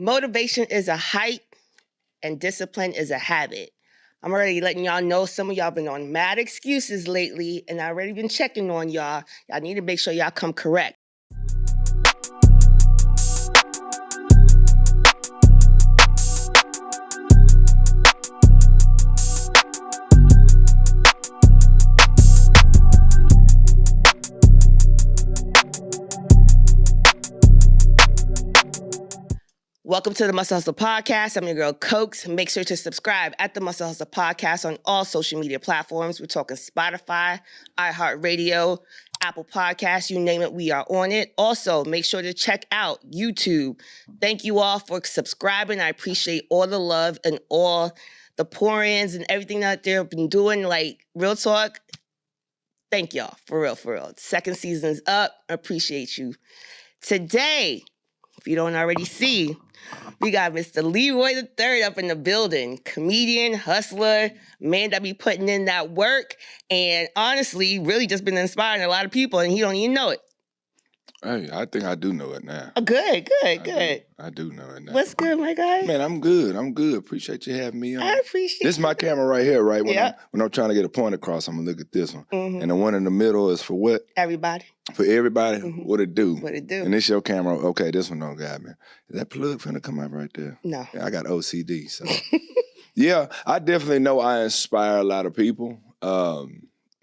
Motivation is a hype and discipline is a habit. I'm already letting y'all know some of y'all been on mad excuses lately, and I already been checking on y'all. Y'all need to make sure y'all come correct. Welcome to the Muscle Hustle Podcast. I'm your girl, Cokes. Make sure to subscribe at the Muscle Hustle Podcast on all social media platforms. We're talking Spotify, iHeartRadio, Apple Podcasts, you name it, we are on it. Also, make sure to check out YouTube. Thank you all for subscribing. I appreciate all the love and all the pour-ins and everything that they've been doing. Like, real talk, thank y'all, for real, for real. Second season's up. I appreciate you. Today, if you don't already see, we got Mr. Leroy the Third up in the building. Comedian, hustler, man that be putting in that work, and honestly, really just been inspiring a lot of people, and he don't even know it. Hey, I think I do know it now. Oh, good. I do know it now. What's good, my guy? Man, I'm good. Appreciate you having me on. I appreciate This is my camera right here, right? When, Yeah. when I'm trying to get a point across, I'm going to look at this one. Mhm. And the one in the middle is for what? Everybody. For everybody? Mhm. What it do? What it do? And this your camera. Okay, this one don't got me. Is that plug finna come out right there? No. Yeah, I got OCD, so. Yeah, I definitely know I inspire a lot of people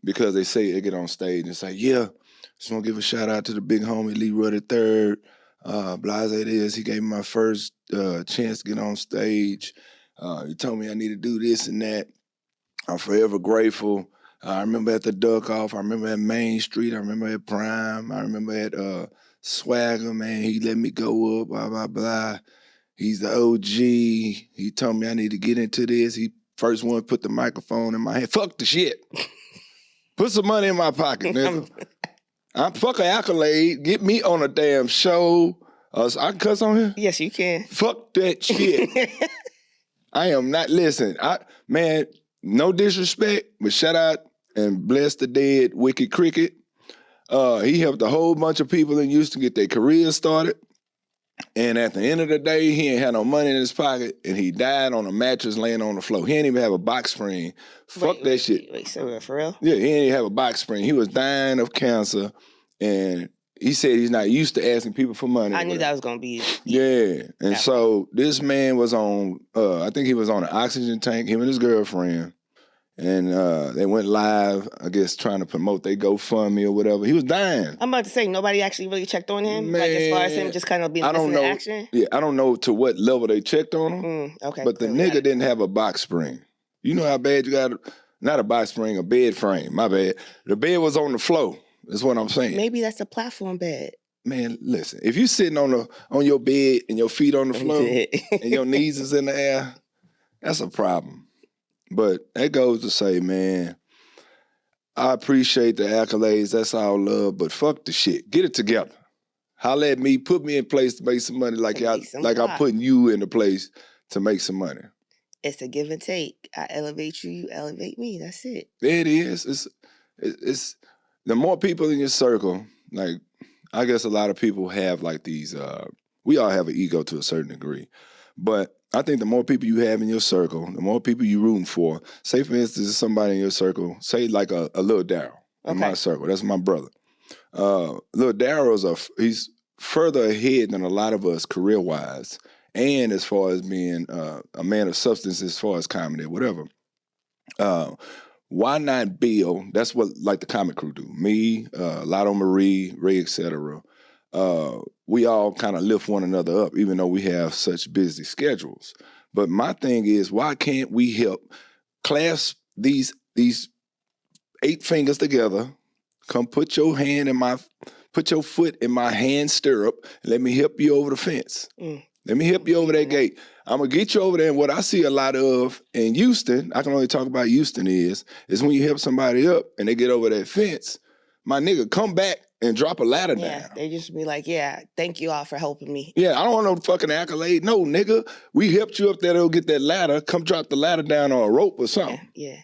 because they say, they get on stage and say, yeah, just want to give a shout out to the big homie Leroy Tha Third. Blase it is, he gave me my first chance to get on stage. He told me I need to do this and that. I'm forever grateful. I remember at the Duck Off. I remember at Main Street. I remember at Prime. I remember at Swagger, man. He let me go up, blah, blah, blah. He's the OG. He told me I need to get into this. He first one put the microphone in my hand. Fuck the shit. Put some money in my pocket, nigga. I'm fuck an accolade. Get me on a damn show. I can cuss on here? Yes, you can. Fuck that shit. I am not, listen, man, no disrespect, but shout out and bless the dead Wicked Cricket. He helped a whole bunch of people in Houston get their careers started. And at the end of the day, he ain't had no money in his pocket, and he died on a mattress laying on the floor. He didn't even have a box spring. Fuck that shit. Wait, so for real? Yeah, he didn't even have a box spring. He was dying of cancer, and he said he's not used to asking people for money. I knew that was going to be... Yeah, and so this man was on, I think he was on an oxygen tank, him and his girlfriend, and they went live, I guess, trying to promote their GoFundMe or whatever. He was dying. I'm about to say, nobody actually really checked on him? Man, like, as far as him just kind of being missing in action? Yeah, I don't know to what level they checked on him, okay, but the nigga didn't have a box spring. You know how bad you got, not a box spring, a bed frame, my bad. The bed was on the floor, that's what I'm saying. Maybe that's a platform bed. Man, listen, if you sitting on your bed and your feet on the floor and your knees is in the air, that's a problem. But that goes to say, man, I appreciate the accolades. That's all love, but fuck the shit. Get it together. Holla at me. Put me in place to make some money like I'm putting you in the place to make some money. It's a give and take. I elevate you, you elevate me. That's it. It is. It's the more people in your circle, like, I guess a lot of people have like these, we all have an ego to a certain degree, but I think the more people you have in your circle, the more people you rooting for. Say, for instance, somebody in your circle, say like a Lil Daryl in my circle. That's my brother. Lil Daryl he's further ahead than a lot of us career-wise, and as far as being a man of substance as far as comedy or whatever. Why not Bill? That's what like the comic crew do. Me, Lotto Marie, Ray, etc. We all kind of lift one another up, even though we have such busy schedules. But my thing is, why can't we help clasp these 8 fingers together? Come put your foot in my hand stirrup. And let me help you over the fence. Let me help you over that gate. I'm gonna get you over there. And what I see a lot of in Houston, I can only talk about Houston is when you help somebody up and they get over that fence, my nigga, come back and drop a ladder down. Yeah, they just be like, yeah, thank you all for helping me. Yeah, I don't want no fucking accolade. No, nigga, we helped you up there to get that ladder. Come drop the ladder down on a rope or something. Yeah.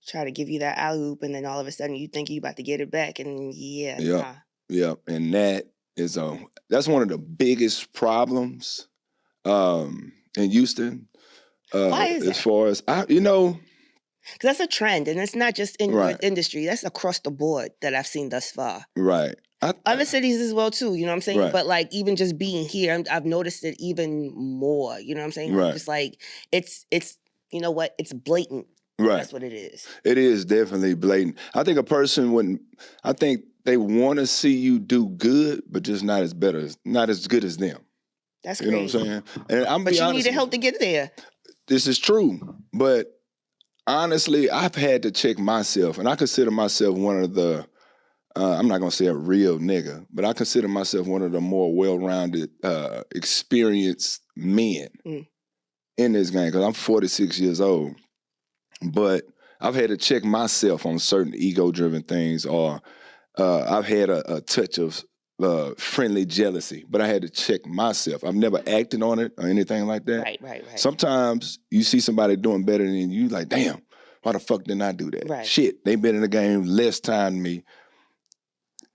Try to give you that alley-oop, and then all of a sudden you think you about to get it back, and Yeah, and that is that's one of the biggest problems in Houston. Why is as that? far as Because that's a trend, and it's not just in your Right. industry. That's across the board that I've seen thus far. Right. Other cities as well too, you know what I'm saying? Right. But like even just being here, I've noticed it even more. You know what I'm saying? Right. Just like it's you know what? It's blatant. Right. That's what it is. It is definitely blatant. I think a person wouldn't. I think they want to see you do good, but just not as good as them. That's You know what I'm crazy. saying? And I'm But be you honest. need help to get there. This is true, but honestly, I've had to check myself, and I consider myself one of the. I'm not gonna say a real nigga, but I consider myself one of the more well-rounded, experienced men in this game because I'm 46 years old. But I've had to check myself on certain ego-driven things, or I've had a touch of friendly jealousy, but I had to check myself. I've never acted on it or anything like that. Right. Sometimes you see somebody doing better than you, like, damn, why the fuck didn't I do that? Right. Shit, they've been in the game less time than me.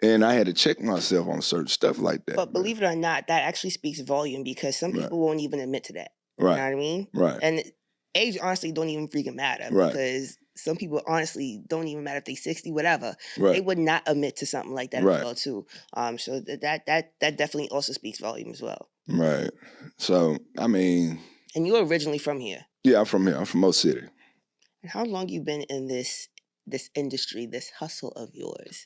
And I had to check myself on certain stuff like that. But believe it or not, that actually speaks volume because some people won't even admit to that. Right. You know what I mean? Right. And age honestly don't even freaking matter because some people honestly don't even matter if they 60, whatever. Right. They would not admit to something like that Right. as well too. So that definitely also speaks volume as well. Right. So I mean. And you're originally from here. Yeah, I'm from here. I'm from Mo City. And how long you been in this industry, this hustle of yours?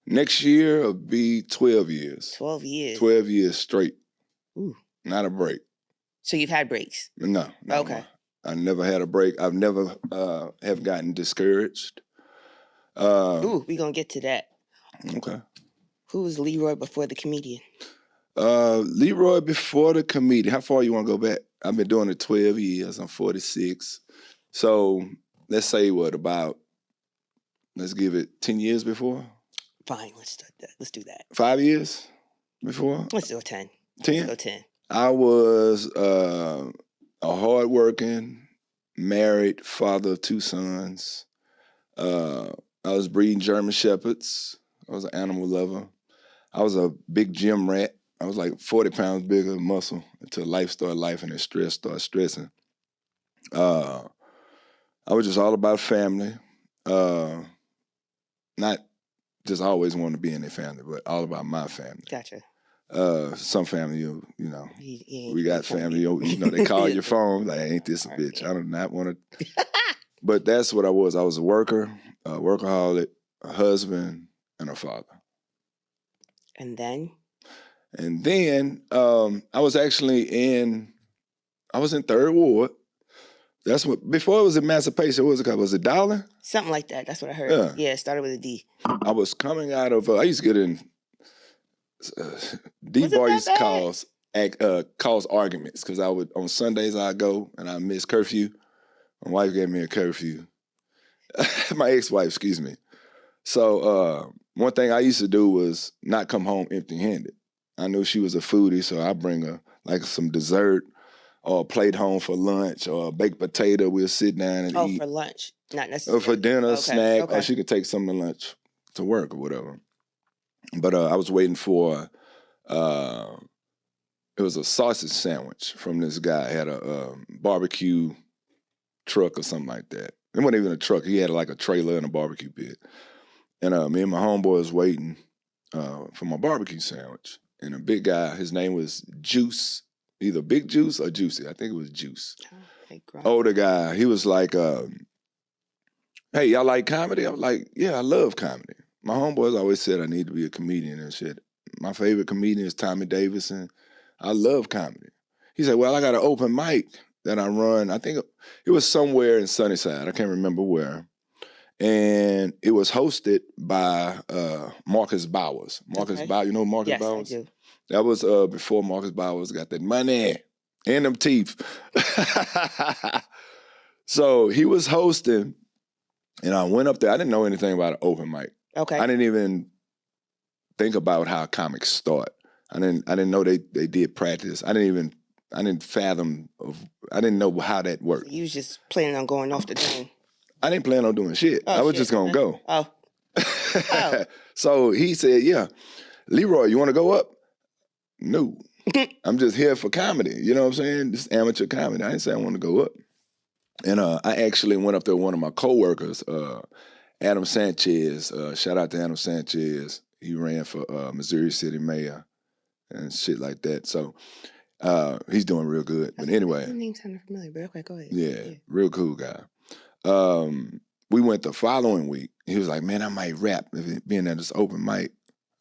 Next year will be 12 years. 12 years. 12 years straight. Ooh. Not a break. So you've had breaks? No. Okay. I never had a break. I've never have gotten discouraged. Ooh, we're going to get to that. Okay. Who was Leroy before the comedian? Leroy before the comedian. How far you want to go back? I've been doing it 12 years. I'm 46. So let's say let's give it 10 years before? Fine, let's start that. Let's do that. 5 years before? Let's do 10. 10? Let's go 10. I was a hardworking, married father of 2 sons. I was breeding German Shepherds. I was an animal lover. I was a big gym rat. I was like 40 pounds bigger than muscle until life started life and then stress started stressing. I was just all about family. Not just always wanted to be in their family, but all about my family. Gotcha. Some family, we got family, they call your phone, like, ain't this a bitch? I do not want to. But that's what I was. I was a worker, a workaholic, a husband, and a father. And then? And then I was in Third Ward. That's what, before it was Emancipation, what was it called? Was it Dollar? Something like that. That's what I heard. Yeah, it started with a D. I was coming out of, I used to get in, D-Bar used to cause arguments because on Sundays I'd go and I miss curfew. My wife gave me a curfew. My ex-wife, excuse me. So one thing I used to do was not come home empty-handed. I knew she was a foodie, so I bring her like some dessert or a plate home for lunch or a baked potato. We'll sit down and eat. Oh, for lunch, not necessarily. Or for dinner, snack, or she could take some to lunch to work or whatever. But I was waiting for, it was a sausage sandwich from this guy. He had a barbecue truck or something like that. It wasn't even a truck. He had like a trailer and a barbecue pit. And me and my homeboy was waiting for my barbecue sandwich. And a big guy, his name was Juice, either Big Juice or Juicy. I think it was Juice. Older guy. He was like, hey, y'all like comedy? I was like, yeah, I love comedy. My homeboys always said I need to be a comedian and shit. My favorite comedian is Tommy Davidson. I love comedy. He said, well, I got an open mic that I run. I think it was somewhere in Sunnyside. I can't remember where. And it was hosted by Marcus Bowers. Marcus Bowers, you know Marcus Bowers? Yes, I do. That was before Marcus Bowers got that money and them teeth. So he was hosting, and I went up there. I didn't know anything about an open mic. Okay. I didn't even think about how comics start. I didn't know they did practice. I didn't fathom. I didn't know how that worked. So you was just planning on going off the dome. I didn't plan on doing shit. I was just gonna go. Oh. So he said, yeah, Leroy, you want to go up? No. I'm just here for comedy. You know what I'm saying? Just amateur comedy. I didn't say I want to go up. And I actually went up there with one of my coworkers, Adam Sanchez. Shout out to Adam Sanchez. He ran for Missouri City Mayor and shit like that. So he's doing real good. But anyway. Your name sounded familiar, but okay, go ahead. Yeah, real cool guy. We went the following week. He was like, man, I might rap if it being at this open mic.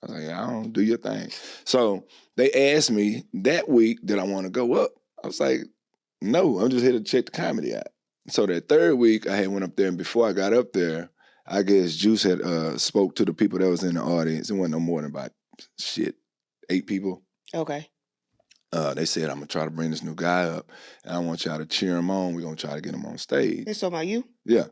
I was like, I don't do your thing. So they asked me that week, did I want to go up? I was like, no, I'm just here to check the comedy out. So that third week, I had went up there, and before I got up there, I guess Juice had spoke to the people that was in the audience. It wasn't no more than about 8 people. Okay. They said, I'm going to try to bring this new guy up, and I want y'all to cheer him on. We're going to try to get him on stage. They talking about you? Yeah.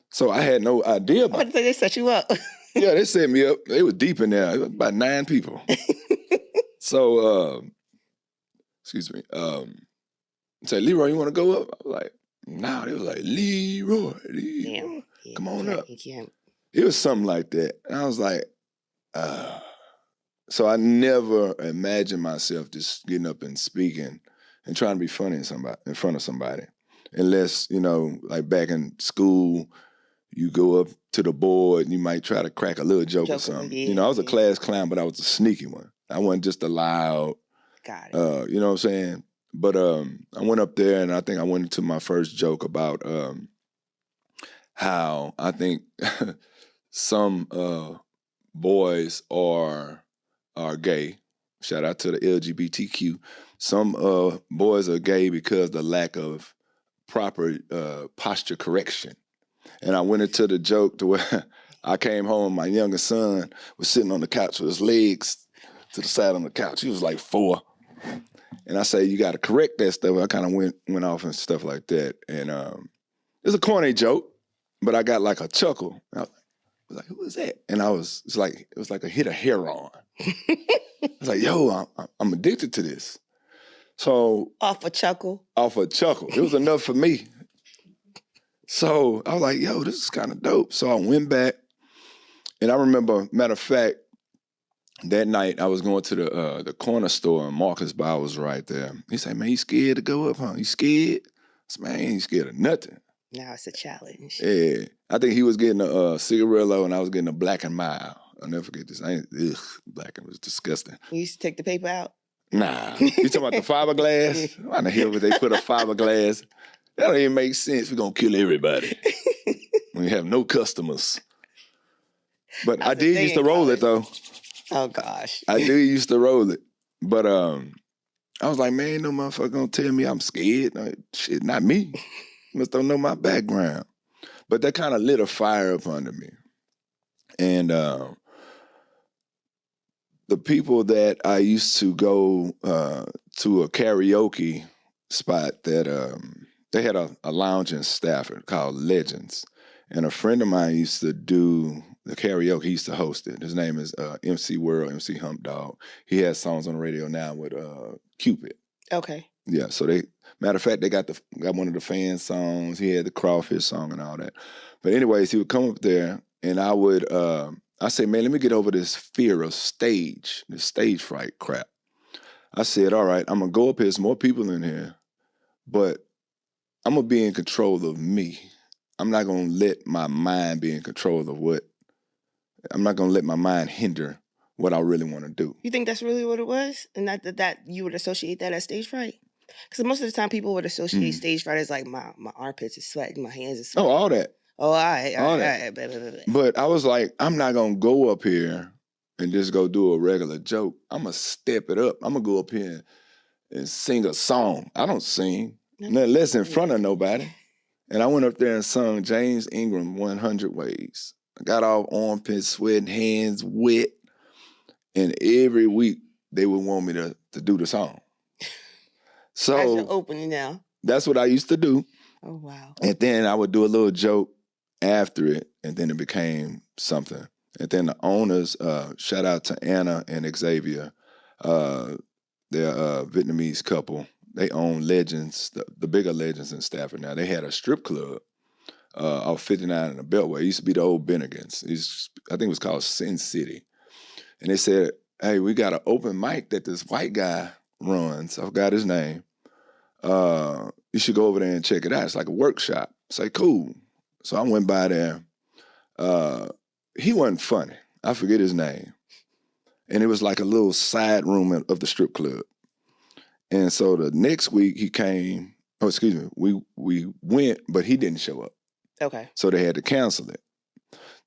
So I had no idea about it. They set you up. Yeah, they set me up. They was deep in there. It was about 9 people. So, excuse me. Say, Leroy, you want to go up? I was like, nah. They was like, Leroy. Yeah, come on up. You can't. It was something like that. And I was like, so I never imagined myself just getting up and speaking and trying to be funny in front of somebody. Unless, like back in school, you go up to the board and you might try to crack a little joke or something. Yeah, I was a class clown, but I was a sneaky one. I wasn't just a loud. Got it. You know what I'm saying? But I went up there and I think I went into my first joke about how I think some boys are gay. Shout out to the LGBTQ. Some boys are gay because of the lack of proper posture correction. And I went into the joke to where I came home, my youngest son was sitting on the couch with his legs to the side on the couch. He was like 4. And I say, you got to correct that stuff. I kind of went off and stuff like that. And it's a corny joke, but I got like a chuckle. I was like, who is that? And it was like a hit of heroin. I was like, yo, I'm addicted to this. So Off a chuckle. It was enough for me. So I was like, yo, this is kind of dope. So I went back, and I remember, matter of fact, that night I was going to the corner store, and Marcus Bauer was right there. He said, man, you scared to go up, huh? You scared? I said, man, I ain't scared of nothing. Now it's a challenge. Yeah. I think he was getting a cigarillo, and I was getting a Black and Mild. I'll never forget this. Black and was disgusting. You used to take the paper out? Nah. You talking about the fiberglass? Why in the hell would they put a fiberglass? That don't even make sense. We're going to kill everybody. We have no customers. But I did used to roll it, though. Oh, gosh. I did used to roll it. But I was like, man, no motherfucker going to tell me I'm scared. Shit, not me. Must don't know my background. But that kind of lit a fire up under me. And the people that I used to go to a karaoke spot that they had a lounge in Stafford called Legends. And a friend of mine used to do the karaoke. He used to host it. His name is MC World, MC Hump Dog. He has songs on the radio now with Cupid. Okay. Yeah, so matter of fact, they got one of the fan songs. He had the Crawfish song and all that. But anyways, he would come up there, and I would, I say, man, let me get over this fear of this stage fright crap. I said, all right, I'm going to go up here. There's more people in here, but I'm going to be in control of me. I'm not going to let my mind be in control of I'm not going to let my mind hinder what I really want to do. You think that's really what it was? And not that you would associate that as stage fright? Because most of the time people would associate stage fright as like my armpits is sweating, my hands is sweating. Oh, all that. Oh, all right. All that. But I was like, I'm not going to go up here and just go do a regular joke. I'm going to step it up. I'm going to go up here and sing a song. I don't sing. Nothing less in front of nobody. And I went up there and sung James Ingram 100 Ways. I got all armpits, sweating, hands wet. And every week they would want me to do the song. So that's your opening now. That's what I used to do. Oh, wow. And then I would do a little joke after it, and then it became something. And then the owners, shout out to Anna and Xavier, they're a Vietnamese couple. They own Legends, the bigger Legends in Stafford now. They had a strip club off 59 in the Beltway. It used to be the old Bennigan's. I think it was called Sin City. And they said, hey, we got an open mic that this white guy runs. I forgot his name. You should go over there and check it out. It's like a workshop. Say, cool. So I went by there. He wasn't funny. I forget his name. And it was like a little side room of the strip club. And so the next week he came, we went, but he didn't show up. Okay. So they had to cancel it.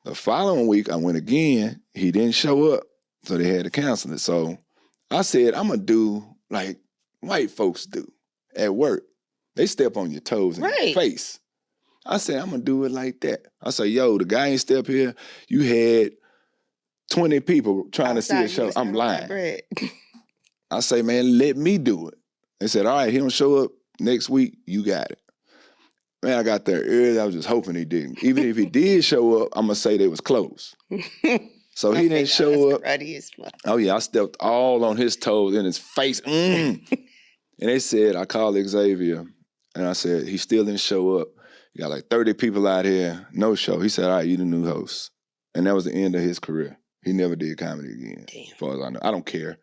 The following week I went again, he didn't show up. So they had to cancel it. So I said, I'm going to do like white folks do at work. They step on your toes and your face. I said, I'm going to do it like that. I said, yo, the guy ain't step here. You had 20 people trying to see a show. I'm lying. I say, man, let me do it. They said, all right, he don't show up next week, you got it. Man, I got there early. I was just hoping he didn't. Even if he did show up, I'm going to say they was close. So he didn't show up. Oh, yeah, I stepped all on his toes in his face. And they said, I called Xavier, and I said, he still didn't show up. You got like 30 people out here, no show. He said, all right, you the new host. And that was the end of his career. He never did comedy again, as far as I know. I don't care.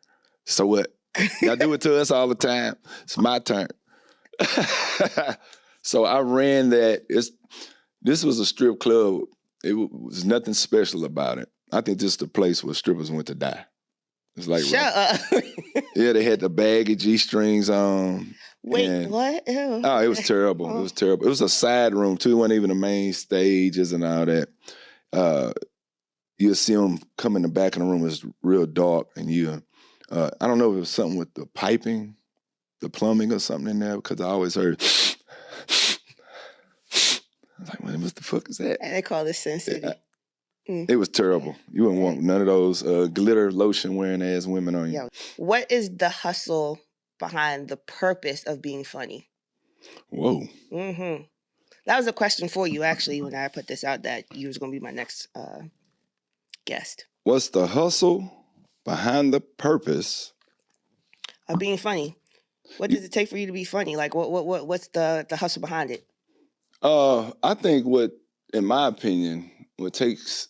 So what? Y'all do it to us all the time. It's my turn. So I ran that. This was a strip club. It was nothing special about it. I think this is the place where strippers went to die. It's like shut up. Yeah, they had the baggy G-strings on. Wait, what? Ew. Oh, it was terrible. It was terrible. It was a side room too. It wasn't even the main stages and all that. You'll see them come in the back of the room. It's real dark, and I don't know if it was something with the piping, the plumbing or something in there, because I always heard. I was like, what the fuck is that? And they call this sensitive. It was terrible. You wouldn't want none of those glitter lotion wearing ass women on you. Yeah. What is the hustle behind the purpose of being funny? Whoa. Mm-hmm. That was a question for you, actually, when I put this out, that you was going to be my next guest. What's the hustle behind the purpose of being funny? What does it take for you to be funny? Like, what's the hustle behind it? I think in my opinion, what takes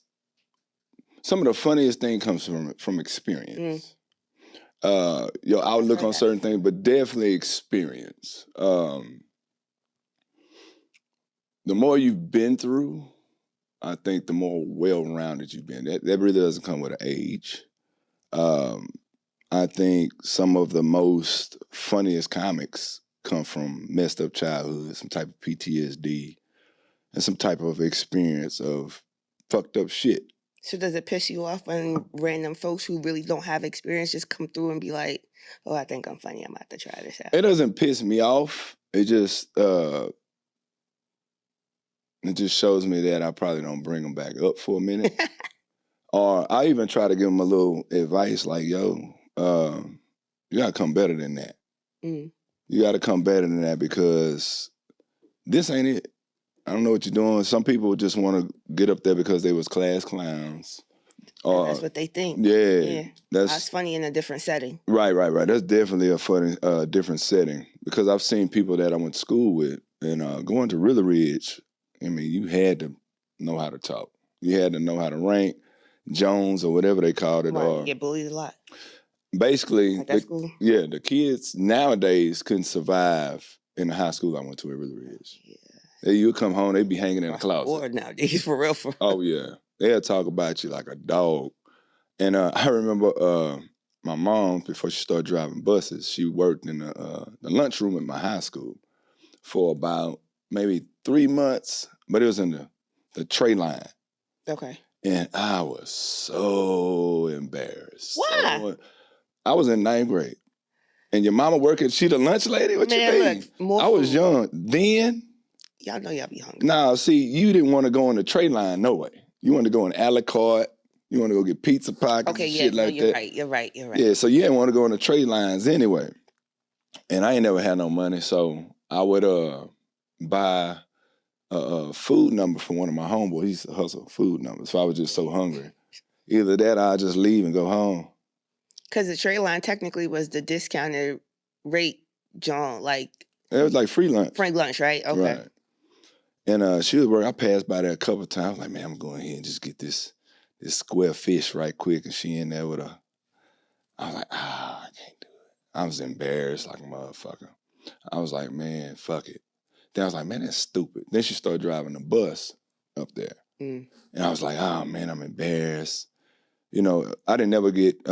some of the funniest thing comes from experience. Your outlook on certain things, but definitely experience. The more you've been through, I think the more well-rounded you've been. That really doesn't come with an age. I think some of the most funniest comics come from messed up childhood, some type of PTSD, and some type of experience of fucked up shit. So does it piss you off when random folks who really don't have experience just come through and be like, oh, I think I'm funny, I'm about to try this out? It doesn't piss me off. It just shows me that I probably don't bring them back up for a minute. Or I even try to give them a little advice like, yo, you got to come better than that. You got to come better than that, because this ain't it. I don't know what you're doing. Some people just want to get up there because they was class clowns. That's what they think. Yeah. That's funny in a different setting. Right. That's definitely a funny, different setting, because I've seen people that I went to school with, and going to Really Ridge, I mean, you had to know how to talk. You had to know how to rank, Jones or whatever they called it. Right, you get bullied a lot. Basically, school? Yeah, the kids nowadays couldn't survive in the high school I went to at Really Ridge. Yeah. You would come home, they'd be hanging in the closet. Or nowadays, for real. Oh, yeah. They'll talk about you like a dog. And I remember my mom, before she started driving buses, she worked in the lunchroom at my high school for about maybe 3 months, but it was in the tray line. Okay. And I was so embarrassed. Why? I was in 9th grade. And your mama working, she the lunch lady? What you mean? Look, I was young. Then... Y'all know y'all be hungry. Nah, see, you didn't want to go on the tray line, no way. You want to go in a la carte. You want to go get pizza pockets and shit like that. You're right. Yeah, so you didn't want to go on the tray lines anyway. And I ain't never had no money, so I would buy a food number for one of my homeboys. He used to hustle food numbers, so I was just so hungry. Either that or I'd just leave and go home. Because the tray line technically was the discounted rate, John, like... It was like free lunch. Free lunch, right? Okay. Right. And she was working. I passed by there a couple of times. Like, man, I'm going here and just get this square fish right quick. And she in there with a I was like, I can't do it. I was embarrassed like a motherfucker. I was like, man, fuck it. Then I was like, man, that's stupid. Then she started driving the bus up there. And I was like, oh, man, I'm embarrassed. You know, I didn't never get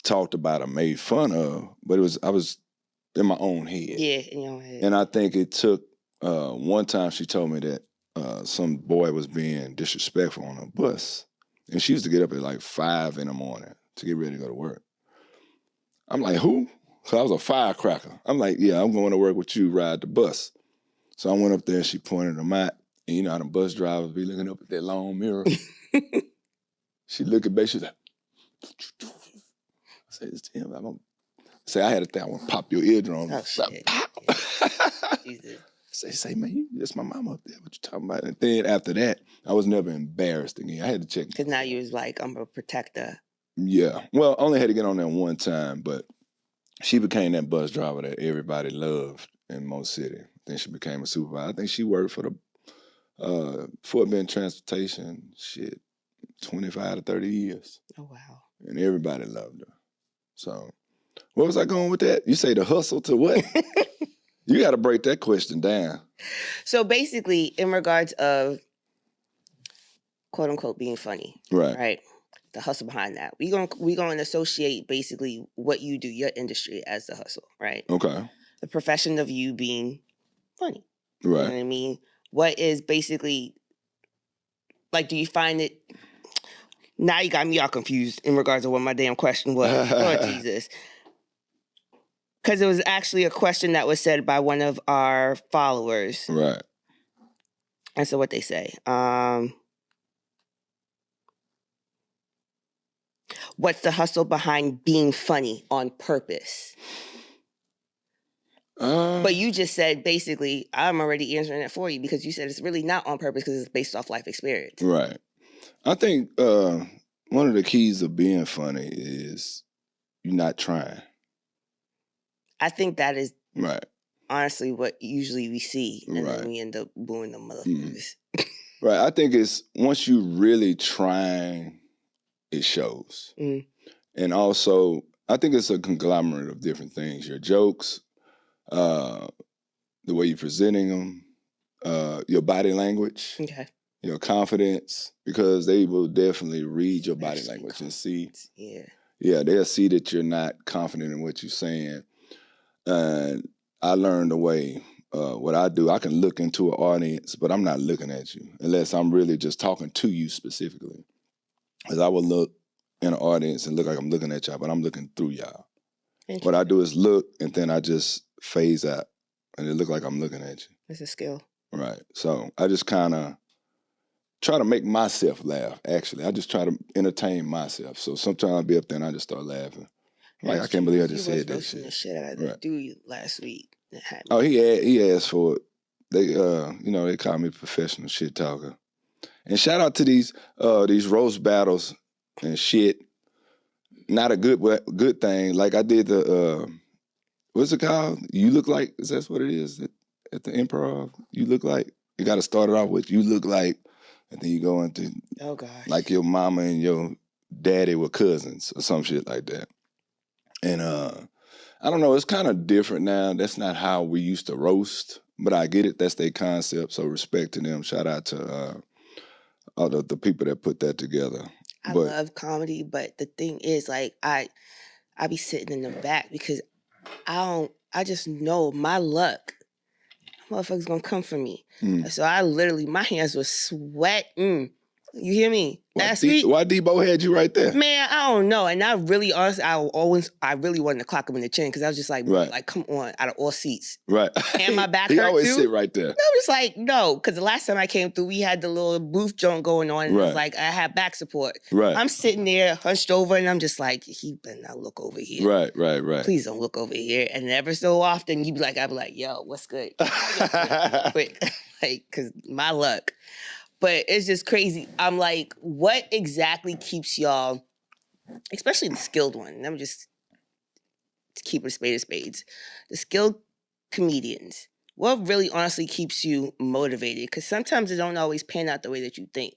talked about or made fun of, but I was in my own head. Yeah, in your own head. And I think it took, one time she told me that some boy was being disrespectful on a bus. And she used to get up at like 5 in the morning to get ready to go to work. I'm like, who? So I was a firecracker. I'm like, yeah, I'm going to work with you, ride the bus. So I went up there and she pointed them out. And you know how the bus drivers be looking up at that long mirror. She looked at me, she was like, I said, it's Tim. I'm gonna say, I had a thing, I want to pop your eardrum. Oh, shit. Pop. Jesus. Say, man, that's my mama up there. What you talking about? And then after that, I was never embarrassed again. I had to check. Because now you was like, I'm a protector. Yeah. Well, I only had to get on there one time, but she became that bus driver that everybody loved in Mo City. Then she became a supervisor. I think she worked for the Fort Bend Transportation, 25 to 30 years. Oh, wow. And everybody loved her. So, where was I going with that? You say the hustle to what? You got to break that question down. So basically, in regards of quote unquote being funny, right? The hustle behind that, we going to associate basically what you do, your industry, as the hustle, right? Okay. The profession of you being funny, right? You know what I mean? What is basically like? Do you find it? Now you got me all confused in regards to what my damn question was. Lord Jesus. Because it was actually a question that was said by one of our followers. Right. And so what they say, what's the hustle behind being funny on purpose? But you just said, basically, I'm already answering it for you because you said it's really not on purpose because it's based off life experience. Right. I think one of the keys of being funny is you're not trying. I think that is right. honestly what usually we see, and right. then we end up booing the motherfuckers. Right. I think it's once you really trying, it shows. And also, I think it's a conglomerate of different things. Your jokes, the way you're presenting them, your body language, your confidence, because they will definitely read your body language and see. Yeah, they'll see that you're not confident in what you're saying. And I learned the way, what I do, I can look into an audience, but I'm not looking at you unless I'm really just talking to you specifically. Because I will look in an audience and look like I'm looking at y'all, but I'm looking through y'all. What I do is look, and then I just phase out, and it look like I'm looking at you. It's a skill. Right. So I just kind of try to make myself laugh, actually. I just try to entertain myself. So sometimes I'll be up there and I just start laughing. Like, I can't believe I just said that shit. The shit I had to do last week. Oh, he asked for it. They, they call me professional shit talker. And shout out to these roast battles and shit. Not a good thing. Like I did the what's it called? You look like, is that what it is at the improv? You look like, you got to start it off with you look like, and then you go into like your mama and your daddy were cousins or some shit like that. And I don't know, it's kind of different now. That's not how we used to roast, but I get it. That's their concept. So respect to them. Shout out to all the people that put that together. I love comedy, but the thing is, like, I be sitting in the back because I just know my luck. Motherfuckers gonna come for me. So I literally, my hands were sweating. You hear me? Why Debo had you right there? Man, I don't know. And I really, honestly, I really wanted to clock him in the chin because I was just like, like, come on, out of all seats. Right. And my back he hurt always too. Sit right there. I was like, no, because the last time I came through, we had the little booth joint going on, and it was like, I had back support. Right. I'm sitting there hunched over, and I'm just like, he better not look over here. Right. Please don't look over here. And ever so often, I'd be like, yo, what's good? Quick, like, because my luck. But it's just crazy. I'm like, what exactly keeps y'all, especially the skilled one, let me just keep it a spade of spades, the skilled comedians, what really honestly keeps you motivated? Because sometimes it don't always pan out the way that you think.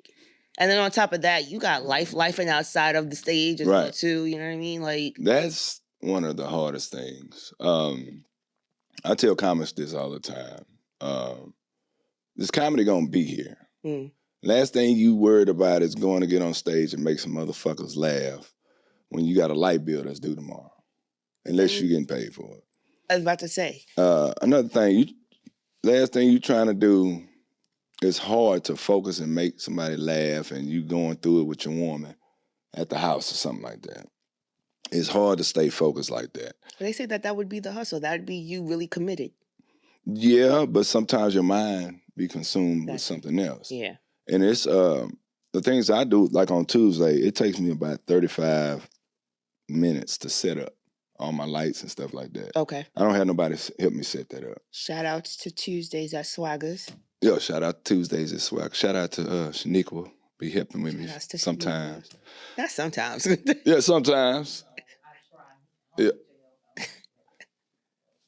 And then on top of that, you got lifing outside of the stage as well too. You know what I mean? Like that's one of the hardest things. I tell comics this all the time. This comedy gonna be here. Last thing you worried about is going to get on stage and make some motherfuckers laugh when you got a light bill that's due tomorrow, unless you're getting paid for it. I was about to say. Another thing, last thing you trying to do, it's hard to focus and make somebody laugh and you going through it with your woman at the house or something like that. It's hard to stay focused like that. They say that would be the hustle. That would be you really committed. Yeah, but sometimes your mind be consumed with something else. Yeah. And it's the things I do, like on Tuesday, it takes me about 35 minutes to set up all my lights and stuff like that. Okay. I don't have nobody help me set that up. Shout out to Tuesdays at Swaggers. Yo, shout out to Tuesdays at Swaggers. Shout out to Shaniqua, be helping with me sometimes. Not sometimes. Yeah, sometimes. Yeah.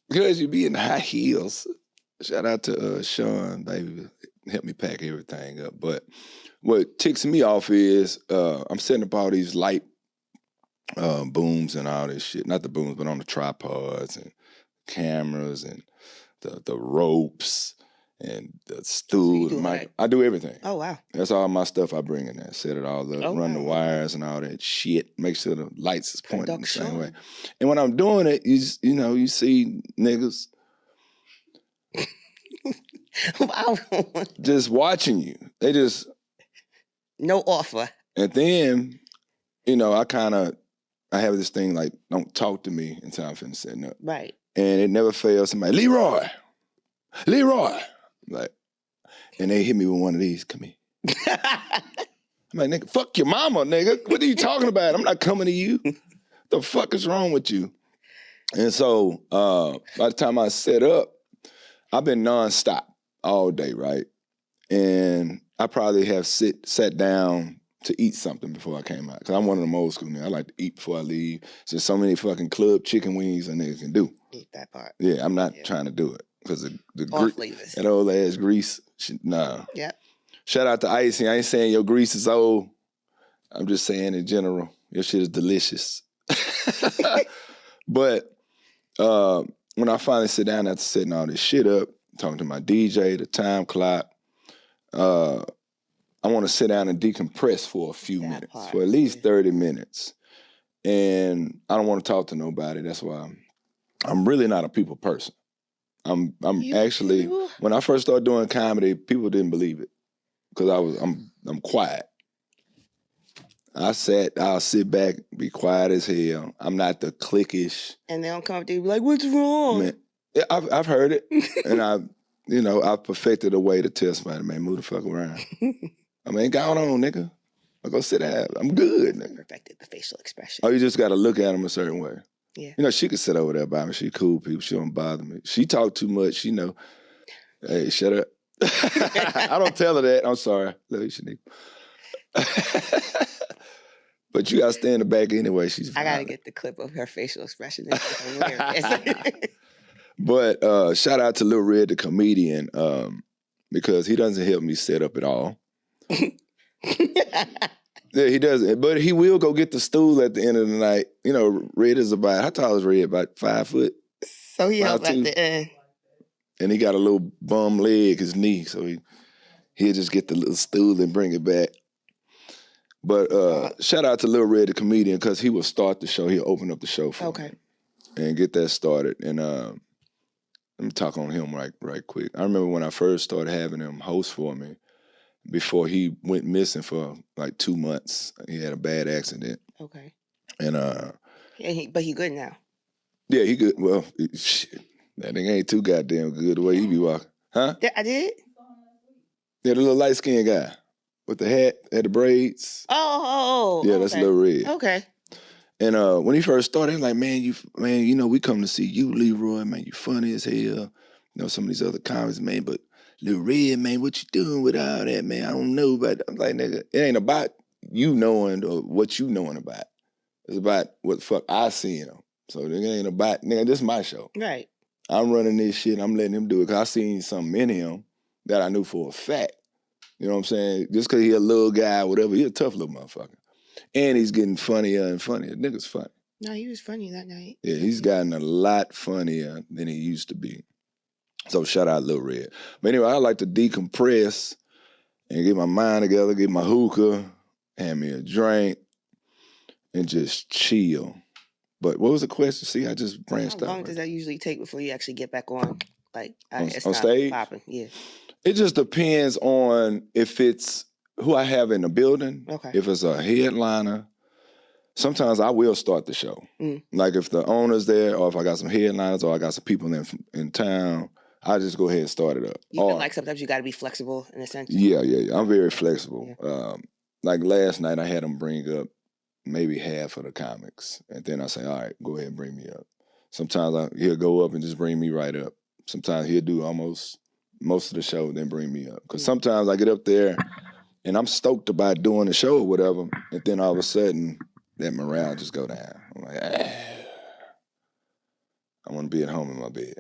Because you be in high heels. Shout out to Sean, baby. Help me pack everything up. But what ticks me off is I'm setting up all these light booms and all this shit. Not the booms, but on the tripods and cameras and the ropes and the stool. I do everything. Oh, wow. That's all my stuff I bring in there. Set it all up, run the wires and all that shit. Make sure the lights is pointing the same way. And when I'm doing it, you see niggas just watching you. They just no offer. And then, I have this thing like, don't talk to me until I'm finna setting up. Right. And it never fails. Somebody, Leroy. Like, and they hit me with one of these. Come here. I'm like, nigga, fuck your mama, nigga. What are you talking about? I'm not coming to you. The fuck is wrong with you? And so by the time I set up, I've been nonstop all day, right? And I probably have sat down to eat something before I came out. Because I'm one of them old school niggas. I like to eat before I leave. There's so many fucking club chicken wings and niggas can do. Eat that part. Yeah, I'm not trying to do it. Because that old ass grease, nah. Yeah. Shout out to Icy. I ain't saying your grease is old. I'm just saying in general, your shit is delicious. But when I finally sit down after setting all this shit up, talking to my DJ, the time clock, I want to sit down and decompress for a few minutes, for at least 30 minutes. And I don't want to talk to nobody. That's why I'm really not a people person. I'm actually, when I first started doing comedy, people didn't believe it because I'm quiet. I'll sit back, be quiet as hell. I'm not the cliquish. And they don't come up to you be like, what's wrong? Man, I've heard it. And I've perfected a way to tell somebody, man, move the fuck around. I mean, go on, nigga. I'll go sit down. I'm good, nigga. Perfected the facial expression. Oh, you just got to look at them a certain way. Yeah. She could sit over there by me. She cool people. She don't bother me. She talk too much. She know, hey, shut up. I don't tell her that. I'm sorry. Love you, Shaniqua. But you got to stay in the back anyway. She's fine. I got to get the clip of her facial expression. But shout out to Lil Red, the comedian, because he doesn't help me set up at all. Yeah, he doesn't. But he will go get the stool at the end of the night. Red is how tall is Red? About 5 foot? So he helped at the end. And he got a little bum leg, his knee, so he'll just get the little stool and bring it back. But shout out to Lil Red, the comedian, because he will start the show. He'll open up the show for me and get that started. And let me talk on him right quick. I remember when I first started having him host for me, before he went missing for like 2 months. He had a bad accident. Okay. And but he good now. Yeah, he good. Well, shit, that nigga ain't too goddamn good the way he be walking. Huh? I did? Yeah, the little light-skinned guy with the hat, had the braids. Oh. Yeah, that's Lil Red. Okay. And when he first started, he was like, man, we come to see you, Leroy, man, you funny as hell. Some of these other comics, man, but Lil Red, man, what you doing with all that, man? I don't know about that. I'm like, nigga, it ain't about you knowing or what you knowing about. It's about what the fuck I seen him. So it ain't about, nigga, this is my show. Right. I'm running this shit. I'm letting him do it because I seen something in him that I knew for a fact You know what I'm saying? Just because he a little guy, whatever, he a tough little motherfucker. And he's getting funnier and funnier. Nigga's funny. No, he was funny that night. Yeah, he's gotten a lot funnier than he used to be. So shout out Lil Red. But anyway, I like to decompress and get my mind together, get my hookah, hand me a drink, and just chill. But what was the question? See, I just branched out. How long does that usually take before you actually get back on? Like, it's on not stage? popping. Yeah. It just depends on if it's who I have in the building. Okay. If it's a headliner, sometimes I will start the show. Like if the owner's there, or if I got some headliners, or I got some people in town, I just go ahead and start it up. You feel like sometimes you got to be flexible in a sense? Yeah. I'm very flexible. Yeah. Like last night, I had them bring up maybe half of the comics, and then I say, all right, go ahead and bring me up. Sometimes he'll go up and just bring me right up. Sometimes he'll do almost most of the show, then bring me up. Because sometimes I get up there, and I'm stoked about doing the show or whatever, and then all of a sudden, that morale just go down. I'm like, I want to be at home in my bed.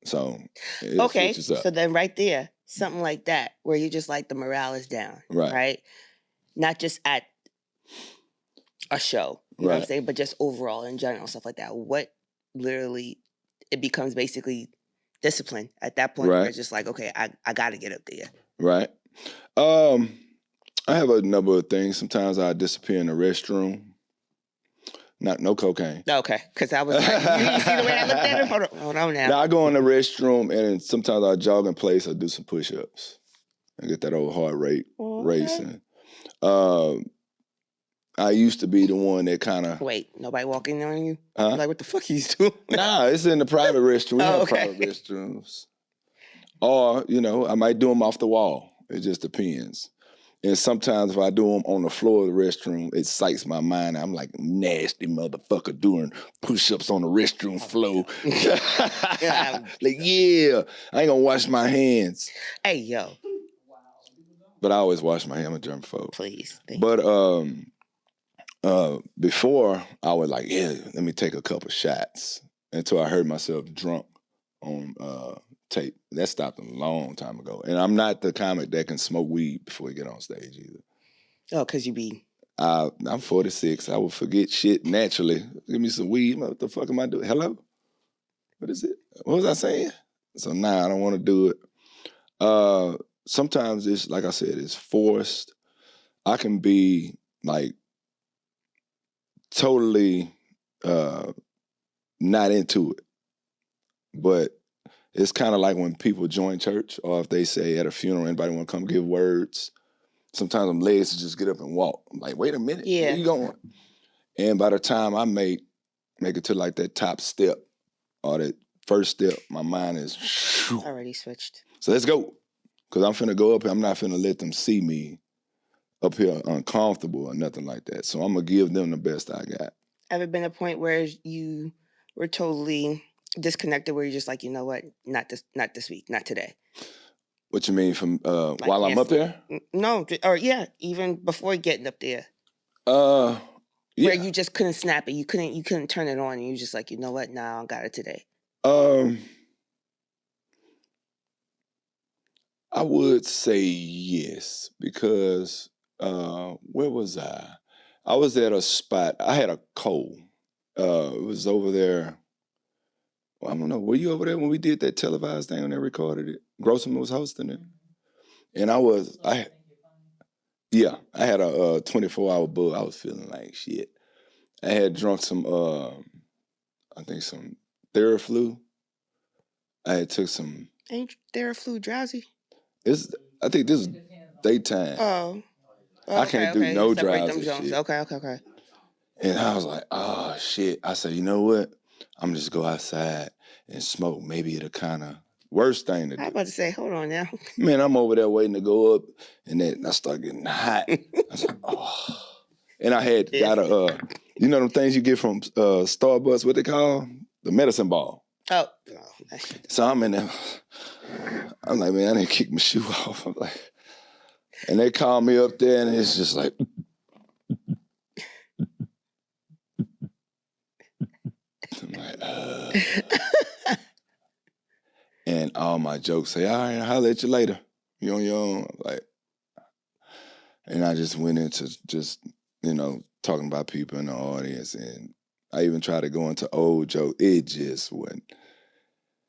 So, okay. So then right there, something like that, where you just like the morale is down, right? Not just at a show, you know what I'm saying, but just overall in general, stuff like that. What literally, it becomes basically discipline at that point where it's just like, okay, I got to get up there. Right. I have a number of things. Sometimes I disappear in the restroom. No cocaine. Okay, because I was like, you see the way I looked at it? Hold on now. Now I go in the restroom, and sometimes I jog in place or do some push-ups and get that old heart rate racing. I used to be the one that kind of... Wait, nobody walking on you? Huh? Like, what the fuck are you doing? Nah, it's in the private restroom. We have private restrooms. Or, I might do them off the wall. It just depends. And sometimes if I do them on the floor of the restroom, it excites my mind. I'm like, nasty motherfucker doing push-ups on the restroom floor. Like, yeah, I ain't gonna wash my hands. Hey, yo. But I always wash my hands. I'm a germaphobe. Please. But before, I was like, yeah, let me take a couple shots until I heard myself drunk on tape. That stopped a long time ago. And I'm not the comic that can smoke weed before he get on stage either. Oh, because you be... I'm 46. I will forget shit naturally. Give me some weed. What the fuck am I doing? Hello? What is it? What was I saying? So now I don't want to do it. Sometimes it's, like I said, it's forced. I can be like totally not into it. But it's kind of like when people join church, or if they say at a funeral, anybody want to come give words, sometimes them legs just get up and walk. I'm like, wait a minute, where you going? And by the time I make it to like that top step or that first step, my mind is already switched. So let's go. Because I'm finna go up here. I'm not finna let them see me up here uncomfortable or nothing like that. So I'm going to give them the best I got. Ever been a point where you were totally disconnected, where you're just like, you know what, not this week, not today? What you mean from like while I'm up there? No, or even before getting up there. Where you just couldn't snap it, you couldn't turn it on, and you just like, you know what, nah, I got it today. I would say yes, because where was I? I was at a spot. I had a cold. It was over there. Well, I don't know. Were you over there when we did that televised thing and they recorded it? Grossman was hosting it. And I had a 24-hour bug. I was feeling like shit. I had drunk some, I think some Theraflu. I had took some. Ain't Theraflu drowsy? I think this is daytime. Oh. I can't do no drowsy shit. Okay. And I was like, oh, shit. I said, you know what? I'm just go outside and smoke. Maybe it'll kind of worst thing to do. I was about to say, hold on now. Man, I'm over there waiting to go up, and then I start getting hot. I was like, oh. And I had got you know them things you get from Starbucks, what they call? The medicine ball. Oh. So I'm in there. I'm like, man, I didn't kick my shoe off. I'm like, and they call me up there, and it's just like, I'm like, and all my jokes say, all right, I'll holler at you later. You on your own? Like, and I just went into just, talking about people in the audience. And I even tried to go into old jokes. It just wasn't.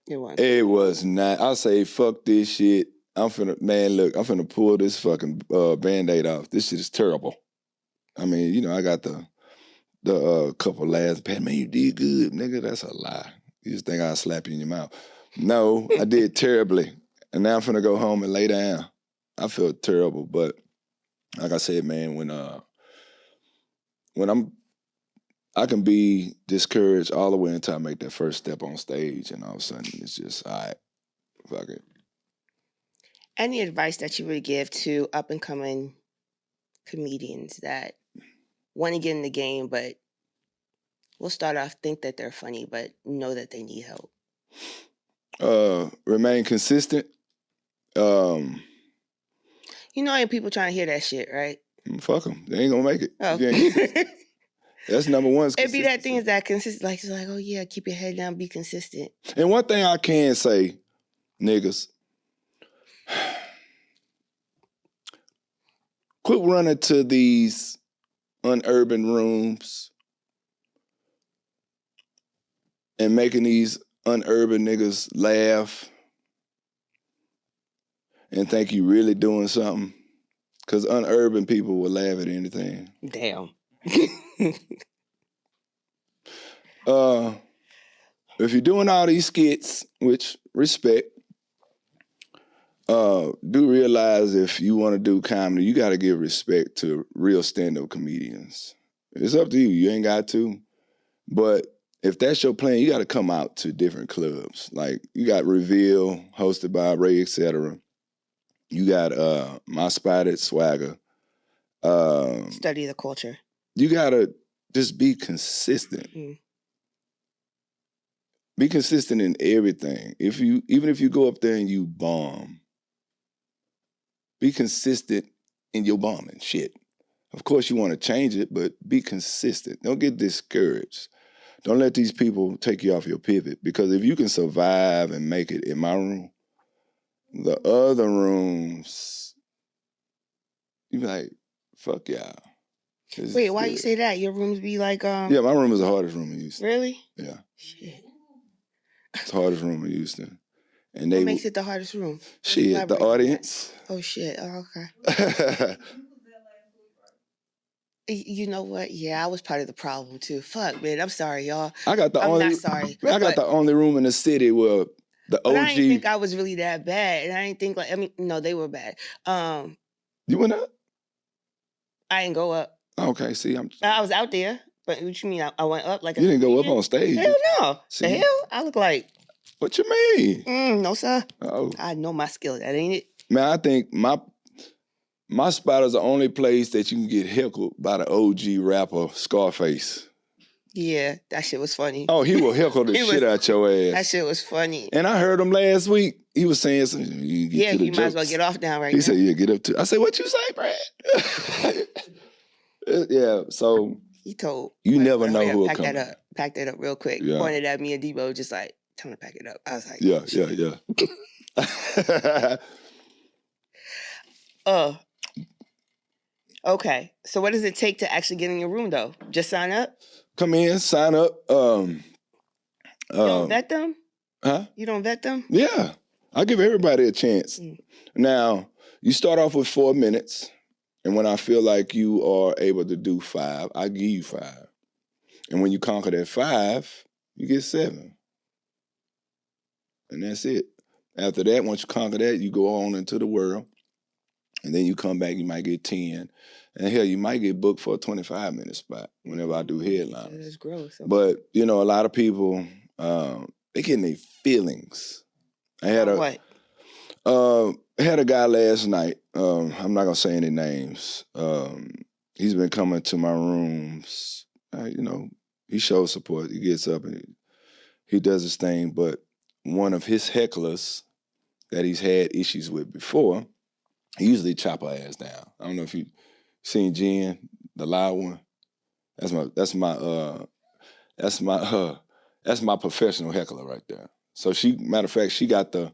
It was not. I say, fuck this shit. I'm finna pull this fucking Band-Aid off. This shit is terrible. I mean, I got the couple laughs. Man, you did good, nigga. That's a lie. You just think I'll slap you in your mouth. No, I did terribly. And now I'm finna go home and lay down. I feel terrible, but like I said, man, when I can be discouraged all the way until I make that first step on stage, and all of a sudden it's just, all right, fuck it. Any advice that you would give to up and coming comedians that want to get in the game, but will start off think that they're funny, but know that they need help? Remain consistent. Ain't people trying to hear that shit, right? Fuck them. They ain't gonna make it. Oh. That's number one. It'd be that thing is that consistent. Like, it's like, oh yeah, keep your head down, be consistent. And one thing I can say, niggas, quit running to these unurban rooms and making these unurban niggas laugh and think you really doing something. Because unurban people will laugh at anything. Damn. If you're doing all these skits, which respect, do realize if you want to do comedy, you got to give respect to real stand-up comedians. It's up to you. You ain't got to. But if that's your plan, you got to come out to different clubs. Like, you got Reveal, hosted by Ray, etc. You got My Spotted Swagger. Study the culture. You got to just be consistent. Be consistent in everything. Even if you go up there and you bomb, be consistent in your bombing. Shit. Of course you want to change it, but be consistent. Don't get discouraged. Don't let these people take you off your pivot, because if you can survive and make it in my room, the other rooms, you be like, fuck y'all. Wait, why you say that? Your rooms be like Yeah, my room is the hardest room in Houston. Really? Yeah. Shit. It's the hardest room in Houston. And what makes it the hardest room? Shit, the audience. Oh shit. Oh, okay. You know what? Yeah, I was part of the problem too. Fuck, man. I'm sorry, y'all. I'm not sorry. I got the only room in the city where the OG. But I didn't think I was really that bad, and I didn't think no, they were bad. You went up? I didn't go up. Okay, see, I was out there, but what you mean? I went up like you didn't go up on stage? Hell no. See? The hell? I look like. What you mean? No, sir. Oh, I know my skill. That ain't it. Man, I think my spot is the only place that you can get heckled by the OG rapper Scarface. Yeah, that shit was funny. Oh, he will heckle the shit out your ass. That shit was funny. And I heard him last week. He was saying something. You might as well get off now, right? He said, yeah, get up to. I said, what you say, Brad? Yeah, so. He told. You never know who will come. Pack that up real quick. Yeah. Pointed at me and Debo, just like, tell him to pack it up. I was like, yeah. Okay. So what does it take to actually get in your room, though? Just sign up? Come in, sign up. You don't vet them? Huh? You don't vet them? Yeah. I give everybody a chance. Now, you start off with 4 minutes, and when I feel like you are able to do 5, I give you 5. And when you conquer that 5, you get 7. And that's it. After that, once you conquer that, you go on into the world. And then you come back, you might get 10. And hell, you might get booked for a 25-minute spot whenever I do headliners. That's gross. Okay. But, a lot of people, they get in their feelings. I had had a guy last night. I'm not going to say any names. He's been coming to my rooms. He shows support. He gets up and he does his thing. But one of his hecklers that he's had issues with before, he usually chop her ass down. I don't know if you seen Jen, the loud one. That's my professional heckler right there. So matter of fact, she got the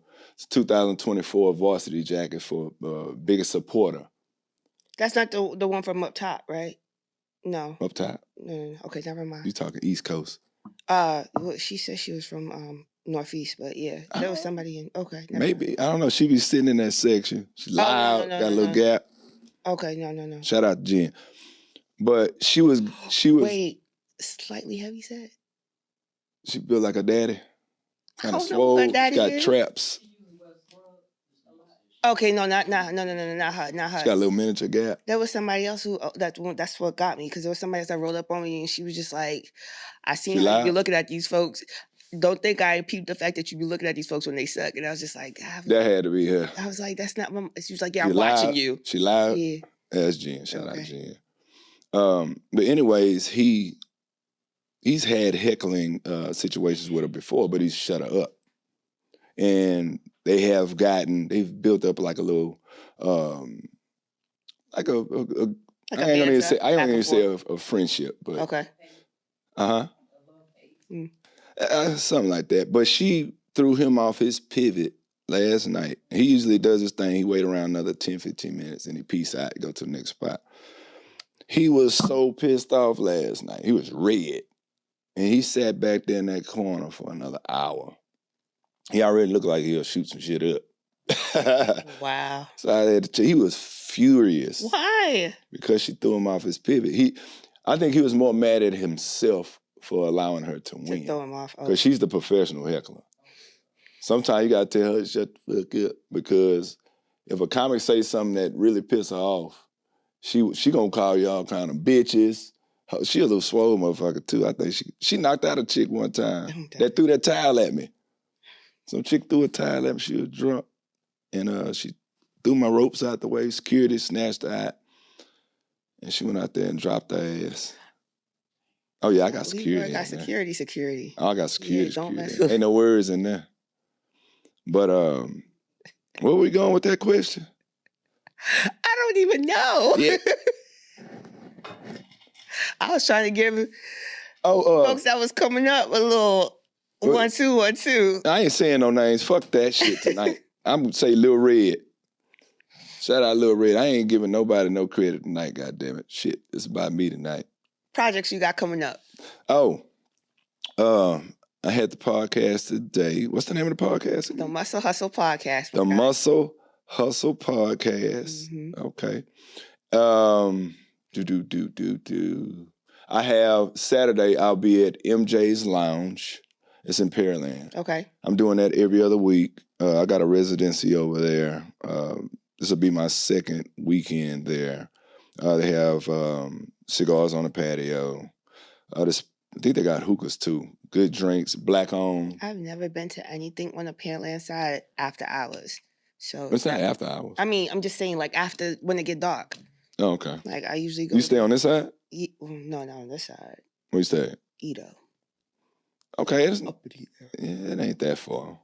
2024 varsity jacket for biggest supporter. That's not the one from up top, right? No. Up top. No. Okay, never mind. You talking East Coast? Well, she said she was from Northeast, but yeah, there was somebody in. Okay, never maybe mind. I don't know. She be sitting in that section. She loud, got a little gap. Okay, no. Shout out to Jen. But she was. Wait, slightly heavy set. She built like a daddy. Kind of I don't know what swole. daddy She got is. traps. Okay, no, not her. Not her. She got a little miniature gap. There was somebody else who that's what got me, because there was somebody else that rolled up on me and she was just like, I seen how you be looking at these folks. Don't think I peeped the fact that you be looking at these folks when they suck. And I was just like, that had to be her. I was like, that's not my. She was like, yeah, I'm watching you. She lied. Yeah. That's Jen. Shout out Jen. But anyways, he's had heckling situations with her before, but he's shut her up. And they've built up like a little, like a I ain't gonna say a friendship, but okay, something like that. But she threw him off his pivot last night. He usually does his thing. He wait around another 10, 15 minutes and he peace out, go to the next spot. He was so pissed off last night. He was red, and he sat back there in that corner for another hour. He already looked like he'll shoot some shit up. Wow. So he was furious. Why? Because she threw him off his pivot. I think he was more mad at himself for allowing her to win. Throw him off. Because she's the professional heckler. Sometimes you gotta tell her to shut the fuck up, because if a comic says something that really pisses her off, she gonna call you all kind of bitches. She a little swole motherfucker too. I think she knocked out a chick one time that threw that towel at me. Some chick threw a towel at me. She was drunk. And she threw my ropes out the way. Security snatched her out. And she went out there and dropped her ass. Oh, yeah, I got security. I got security. Oh, I got security. Don't mess with Ain't no words in there. But where we going with that question? I don't even know. Yeah. I was trying to give folks that was coming up a little 1, 2, 1, 2. I ain't saying no names. Fuck that shit tonight. I'm going to say Lil Red. Shout out Lil Red. I ain't giving nobody no credit tonight, goddammit. Shit, it's about me tonight. Projects you got coming up. Oh, I had the podcast today. What's the name of the podcast again? The Muscle Hustle Podcast. The Muscle Hustle Podcast. Mm-hmm. Okay. I have Saturday, I'll be at MJ's Lounge. It's in Pearland. Okay. I'm doing that every other week. I got a residency over there. This will be my second weekend there. They have cigars on the patio. I think they got hookahs too. Good drinks, black owned. I've never been to anything on the Pearland side after hours. So it's not after hours. I mean, I'm just saying, like, after when it get dark. Oh, okay. Like, I usually go. You stay on this side? No, on this side. Where you stay at? Edo. Okay, it ain't that far.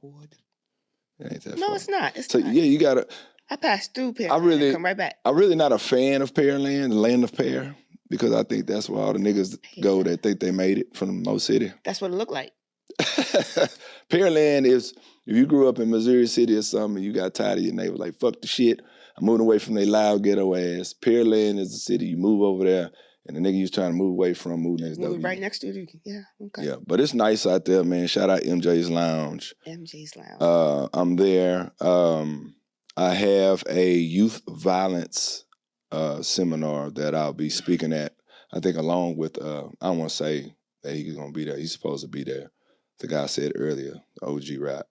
It ain't that far. No, it's not. It's so, not. Yeah, you gotta. I passed through Pearland and come right back. I'm really not a fan of Pearland, the land of Pear, because I think that's where all the niggas go that think they made it from Mo City. That's what it looked like. Pearland is, if you grew up in Missouri City or something and you got tired of your neighbor, like, fuck the shit, I'm moving away from their loud ghetto ass. Pearland is the city, you move over there, and the nigga you was trying to move away from, move next door. Right next to you. Yeah, okay. Yeah, but it's nice out there, man. Shout out MJ's Lounge. MJ's Lounge. I'm there. I have a youth violence seminar that I'll be speaking at, I think along with, I don't want to say that he's going to be there. He's supposed to be there. The guy said earlier, the OG rap.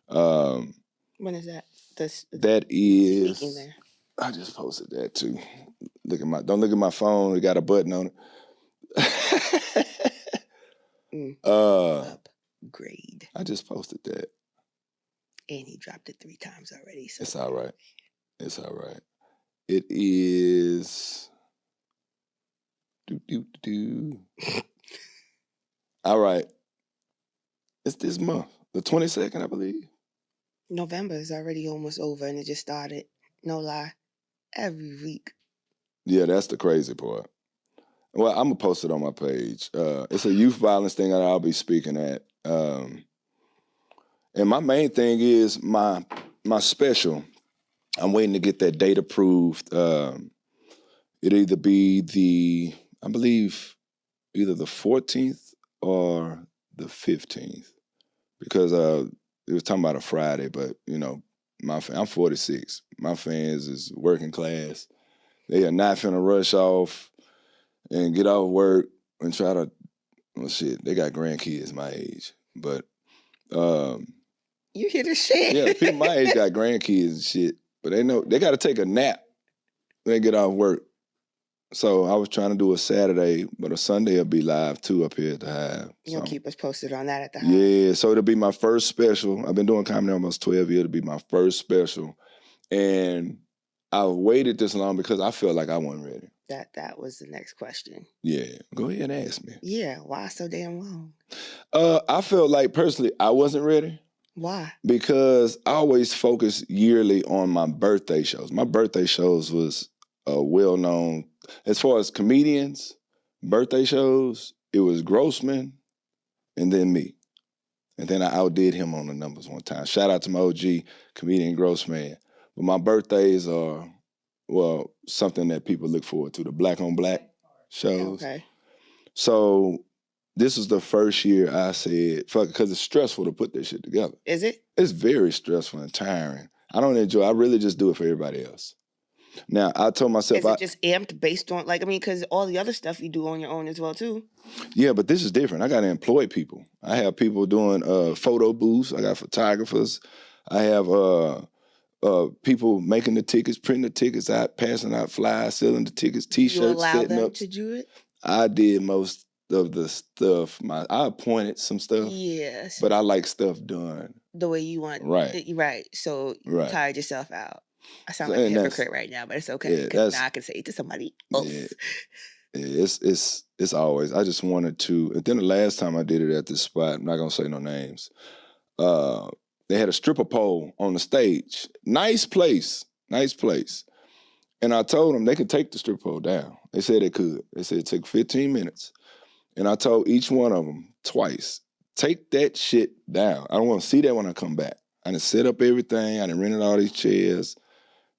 When is that? That is, speaking there. I just posted that too. Don't look at my phone. It got a button on it. Upgrade. I just posted that. And he dropped it 3 times already. So. It's all right. It's all right. It is. All right. It's this month, the 22nd, I believe. November is already almost over, and it just started. No lie, every week. Yeah, that's the crazy part. Well, I'm gonna post it on my page. It's a youth violence thing that I'll be speaking at. And my main thing is my special. I'm waiting to get that date approved. It'll either be I believe, either the 14th or the 15th, because it was talking about a Friday, but you know, I'm 46. My fans is working class. They are not finna rush off and get off work and try to, well, shit, they got grandkids my age. But, you hear the shit. yeah, people my age got grandkids and shit, but they know they got to take a nap when they get off work. So I was trying to do a Saturday, but a Sunday will be live too up here at the Hive. You'll keep us posted on that at the Hive. Yeah, so it'll be my first special. I've been doing comedy almost 12 years. It'll be my first special. And I waited this long because I felt like I wasn't ready. That was the next question. Yeah, go ahead and ask me. Yeah, why so damn long? I felt like personally I wasn't ready. Why? Because I always focus yearly on my birthday shows. My birthday shows was well-known. As far as comedians, birthday shows, it was Grossman and then me. And then I outdid him on the numbers one time. Shout out to my OG, comedian Grossman. But my birthdays are, well, something that people look forward to, the Black on Black shows. Okay. So this is the first year I said, fuck, because it's stressful to put this shit together. Is it? It's very stressful and tiring. I don't enjoy it. I really just do it for everybody else. Now, I told myself... Is it just amped based on, like, I mean, because all the other stuff you do on your own as well, too? Yeah, but this is different. I got to employ people. I have people doing photo booths. I got photographers. I have people making the tickets, printing the tickets out, passing out flyers, selling the tickets, T-shirts, you allow setting them up. To do it? I did most of the stuff. I appointed some stuff. Yes. But I like stuff done the way you want. Right. Right. So you tired yourself out. I sound like a hypocrite right now, but it's okay. Yeah, now I can say it to somebody else. Yeah, it's always. I just wanted to. And then the last time I did it at this spot, I'm not gonna say no names. They had a stripper pole on the stage. Nice place. And I told them they could take the stripper pole down. They said they could. They said it took 15 minutes. And I told each one of them twice, take that shit down. I don't want to see that when I come back. I done set up everything. I done rented all these chairs.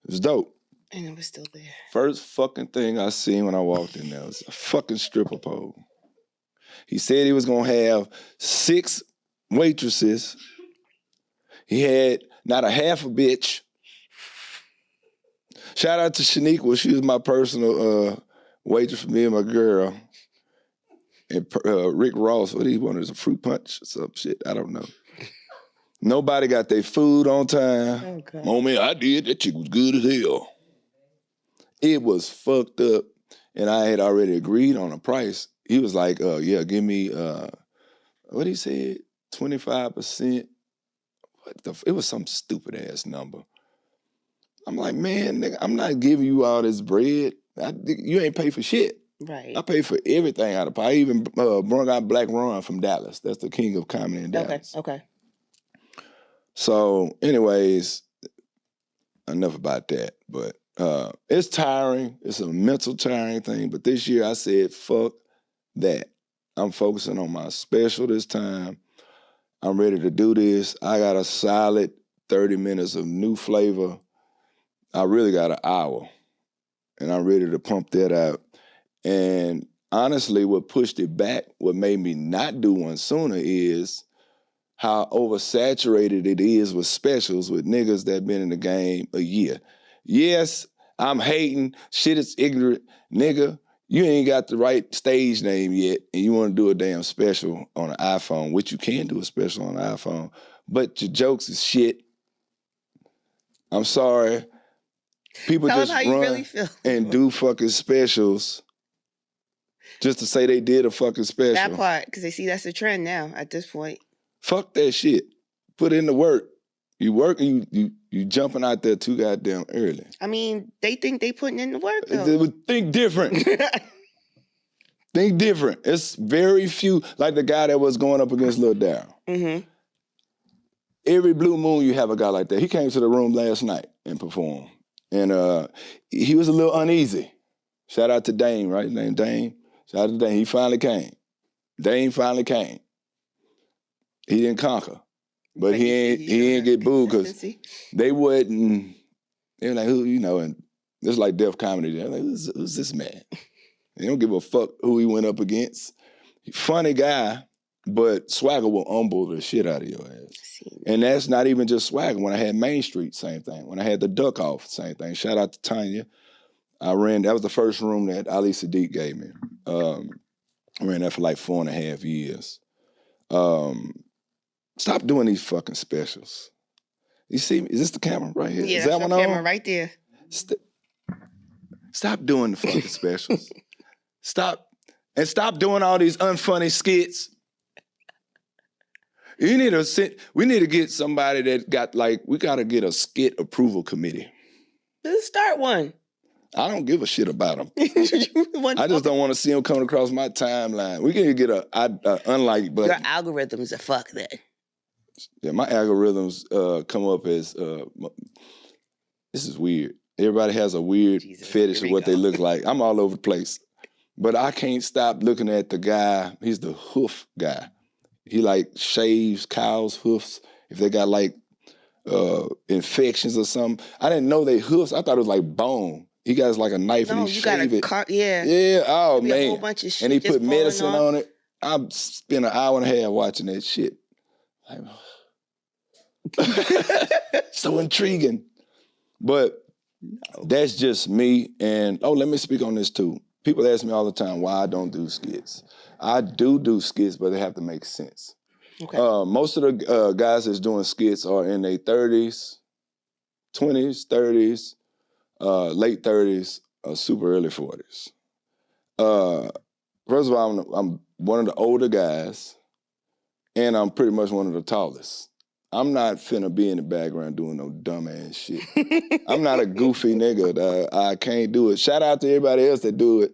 It was dope. And it was still there. First fucking thing I seen when I walked in there was a fucking stripper pole. He said he was gonna have 6 waitresses. He had not a half a bitch. Shout out to Shaniqua. She was my personal waitress for me and my girl. And Rick Ross, what he wanted, a fruit punch or some shit. I don't know. Nobody got their food on time. Okay. Oh man, I did. That chick was good as hell. It was fucked up. And I had already agreed on a price. He was like, yeah, give me, what he said? 25%. It was some stupid ass number. I'm like, man, nigga, I'm not giving you all this bread. You ain't pay for shit. Right. I pay for everything out of pie. I even brought out Black Ron from Dallas. That's the king of comedy in Dallas. Okay. So, anyways, enough about that. But it's tiring. It's a mental tiring thing. But this year I said, fuck that. I'm focusing on my special this time. I'm ready to do this. I got a solid 30 minutes of new flavor. I really got an hour. And I'm ready to pump that out. And honestly, what pushed it back, what made me not do one sooner is how oversaturated it is with specials with niggas that been in the game a year. Yes, I'm hating. Shit is ignorant. Nigga, you ain't got the right stage name yet, and you want to do a damn special on an iPhone, which you can do a special on an iPhone, but your jokes is shit. I'm sorry. People Tell just them how you run really feel. and do fucking specials just to say they did a fucking special. That part, because they see that's the trend now at this point. Fuck that shit. Put in the work. You working, you jumping out there too goddamn early. I mean, they think they putting in the work, though. Think different. Think different. It's very few, like the guy that was going up against Lil Darryl. Mm-hmm. Every blue moon you have a guy like that. He came to the room last night and performed. And he was a little uneasy. Shout out to Dame, right? His name Dame. Shout out to Dame. He finally came. Dame finally came. He didn't conquer. But he ain't get booed because they wouldn't. They were like, who, and it's like Def Comedy. They're like, who's this man? They don't give a fuck who he went up against. Funny guy, but Swagger will humble the shit out of your ass. And that's not even just Swagger. When I had Main Street, same thing. When I had the Duck Off, same thing. Shout out to Tanya. That was the first room that Ali Sadiq gave me. I ran that for like 4.5 years. Stop doing these fucking specials. You see me? Is this the camera right here? Yeah, is that that's one the camera on? right there. Stop doing the fucking specials. Stop doing all these unfunny skits. We need to get somebody that got we gotta get a skit approval committee. Let's start one. I don't give a shit about them. I just don't want to see them coming across my timeline. We can get a unlike button. Your algorithms are fuck that. Yeah, my algorithms come up as this is weird. Everybody has a weird fetish of what they look like. I'm all over the place. But I can't stop looking at the guy. He's the hoof guy. He shaves cows' hoofs if they got infections or something. I didn't know they hoofs. I thought it was like bone. He got a knife and he shave it. Yeah. Yeah. Oh man. A whole bunch of shit. And he put medicine on it. I spent 1.5 hours watching that shit. So intriguing. But that's just me. And let me speak on this too. People ask me all the time why I don't do skits. I do skits, but they have to make sense. Okay. Most of the guys that's doing skits are in their 30s, 20s, 30s, late 30s, super early 40s. First of all, I'm one of the older guys, and I'm pretty much one of the tallest. I'm not finna be in the background doing no dumbass shit. I'm not a goofy nigga. I can't do it. Shout out to everybody else that do it.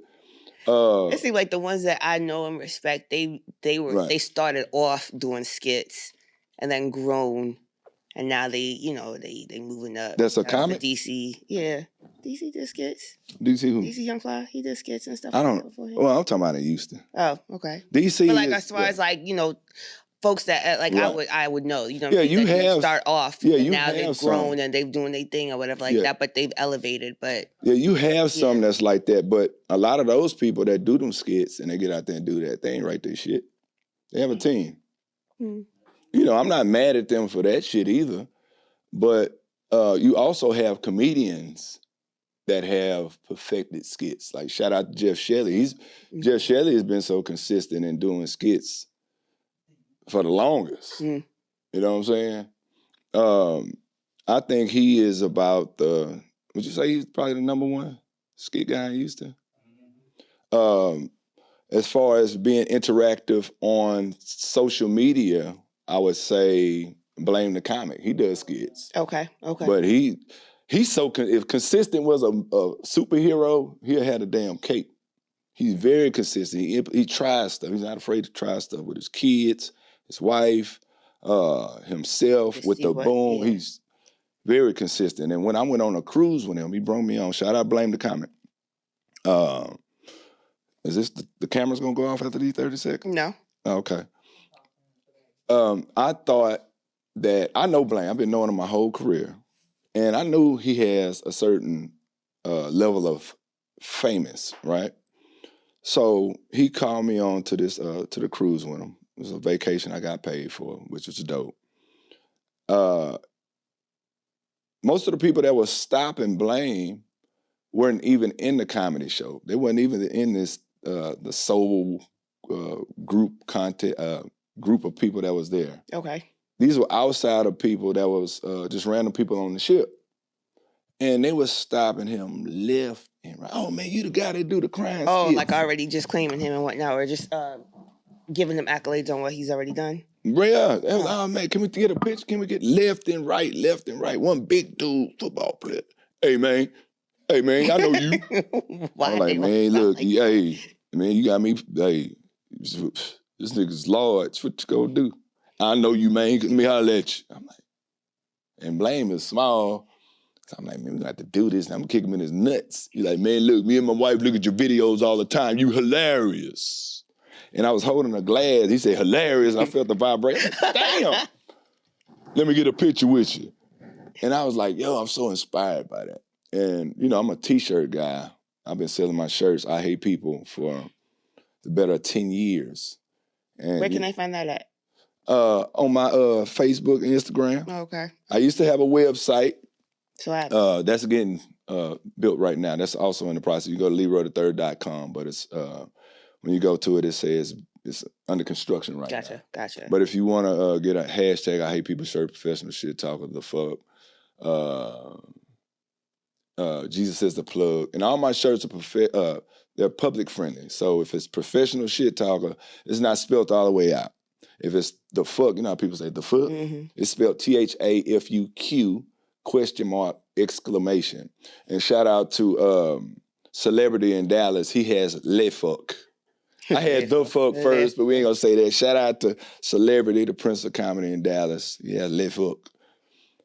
It seems like the ones that I know and respect, they started off doing skits and then grown, and now they moving up. That's a comic? DC, yeah. DC did skits. DC who? DC Young Fly. He did skits and stuff. I don't. Well, I'm talking about in Houston. Oh, okay. DC, but as far as folks that right. I would know. Yeah, you have start off. Yeah, and you now have they've grown and they're doing their thing or whatever that. But they've elevated. But yeah, you have some that's like that. But a lot of those people that do them skits and they get out there and do that, they ain't write their shit. They have a team. Mm-hmm. I'm not mad at them for that shit either. But you also have comedians that have perfected skits. Like shout out to Jeff Shelley. Jeff Shelley has been so consistent in doing skits for the longest. You know what I'm saying? I think he is about would you say he's probably the number one skit guy in Houston? As far as being interactive on social media, I would say Blame the Comic. He does skits. Okay. But he's so, if Consistent was a superhero, he'll have a damn cape. He's very consistent. He tries stuff. He's not afraid to try stuff with his kids, his wife, himself, with the boom. Yeah. He's very consistent. And when I went on a cruise with him, he brought me on. Shout out Blame the Comic. Is this the camera's gonna go off after these 30 seconds? No. Okay. I thought that, I know Blame. I've been knowing him my whole career. And I knew he has a certain level of famous, right? So he called me on to this to the cruise with him. It was a vacation I got paid for, which was dope. Most of the people that were stopping Blame weren't even in the comedy show. They weren't even in this the soul group content group of people that was there. Okay. These were outsider people that was just random people on the ship. And they was stopping him left and right. Oh, man, you the guy that do the crime skits. Like already just claiming him and whatnot, or just giving him accolades on what he's already done? Yeah. Oh, man, can we get a picture? Can we get left and right? One big dude, football player. Hey, man, I know you. I'm like, man, look, hey, man, you got me, hey, this nigga's large. What you gonna do? I know you, man. Let me holler at you. I'm like, and Blame is small. So I'm like, man, we got to do this. And I'm gonna kick him in his nuts. He's like, man, look, me and my wife look at your videos all the time. You hilarious. And I was holding a glass. He said, hilarious. And I felt the vibration. Damn. let me get a picture with you. And I was like, yo, I'm so inspired by that. And, you know, I'm a T-shirt guy. I've been selling my shirts, I Hate People, for the better 10 years. And Where can I find that at? On my Facebook and Instagram. Oh, okay. I used to have a website. So that's getting built right now. That's also in the process. You go to LeroyThaThird.com, but it's when you go to it, it says it's under construction right now. Gotcha. But if you want to get a hashtag, I Hate People shirt, professional shit talker, the fuck. Jesus is the plug, and all my shirts are they're public friendly. So if it's professional shit talker, it's not spelled all the way out. If it's the fuck, you know how people say the fuck, it's spelled THAFUQ ? And shout out to celebrity in Dallas. He has le fuck. I had the fuck first, but we ain't gonna say that. Shout out to celebrity, the Prince of Comedy in Dallas. He has le fuck,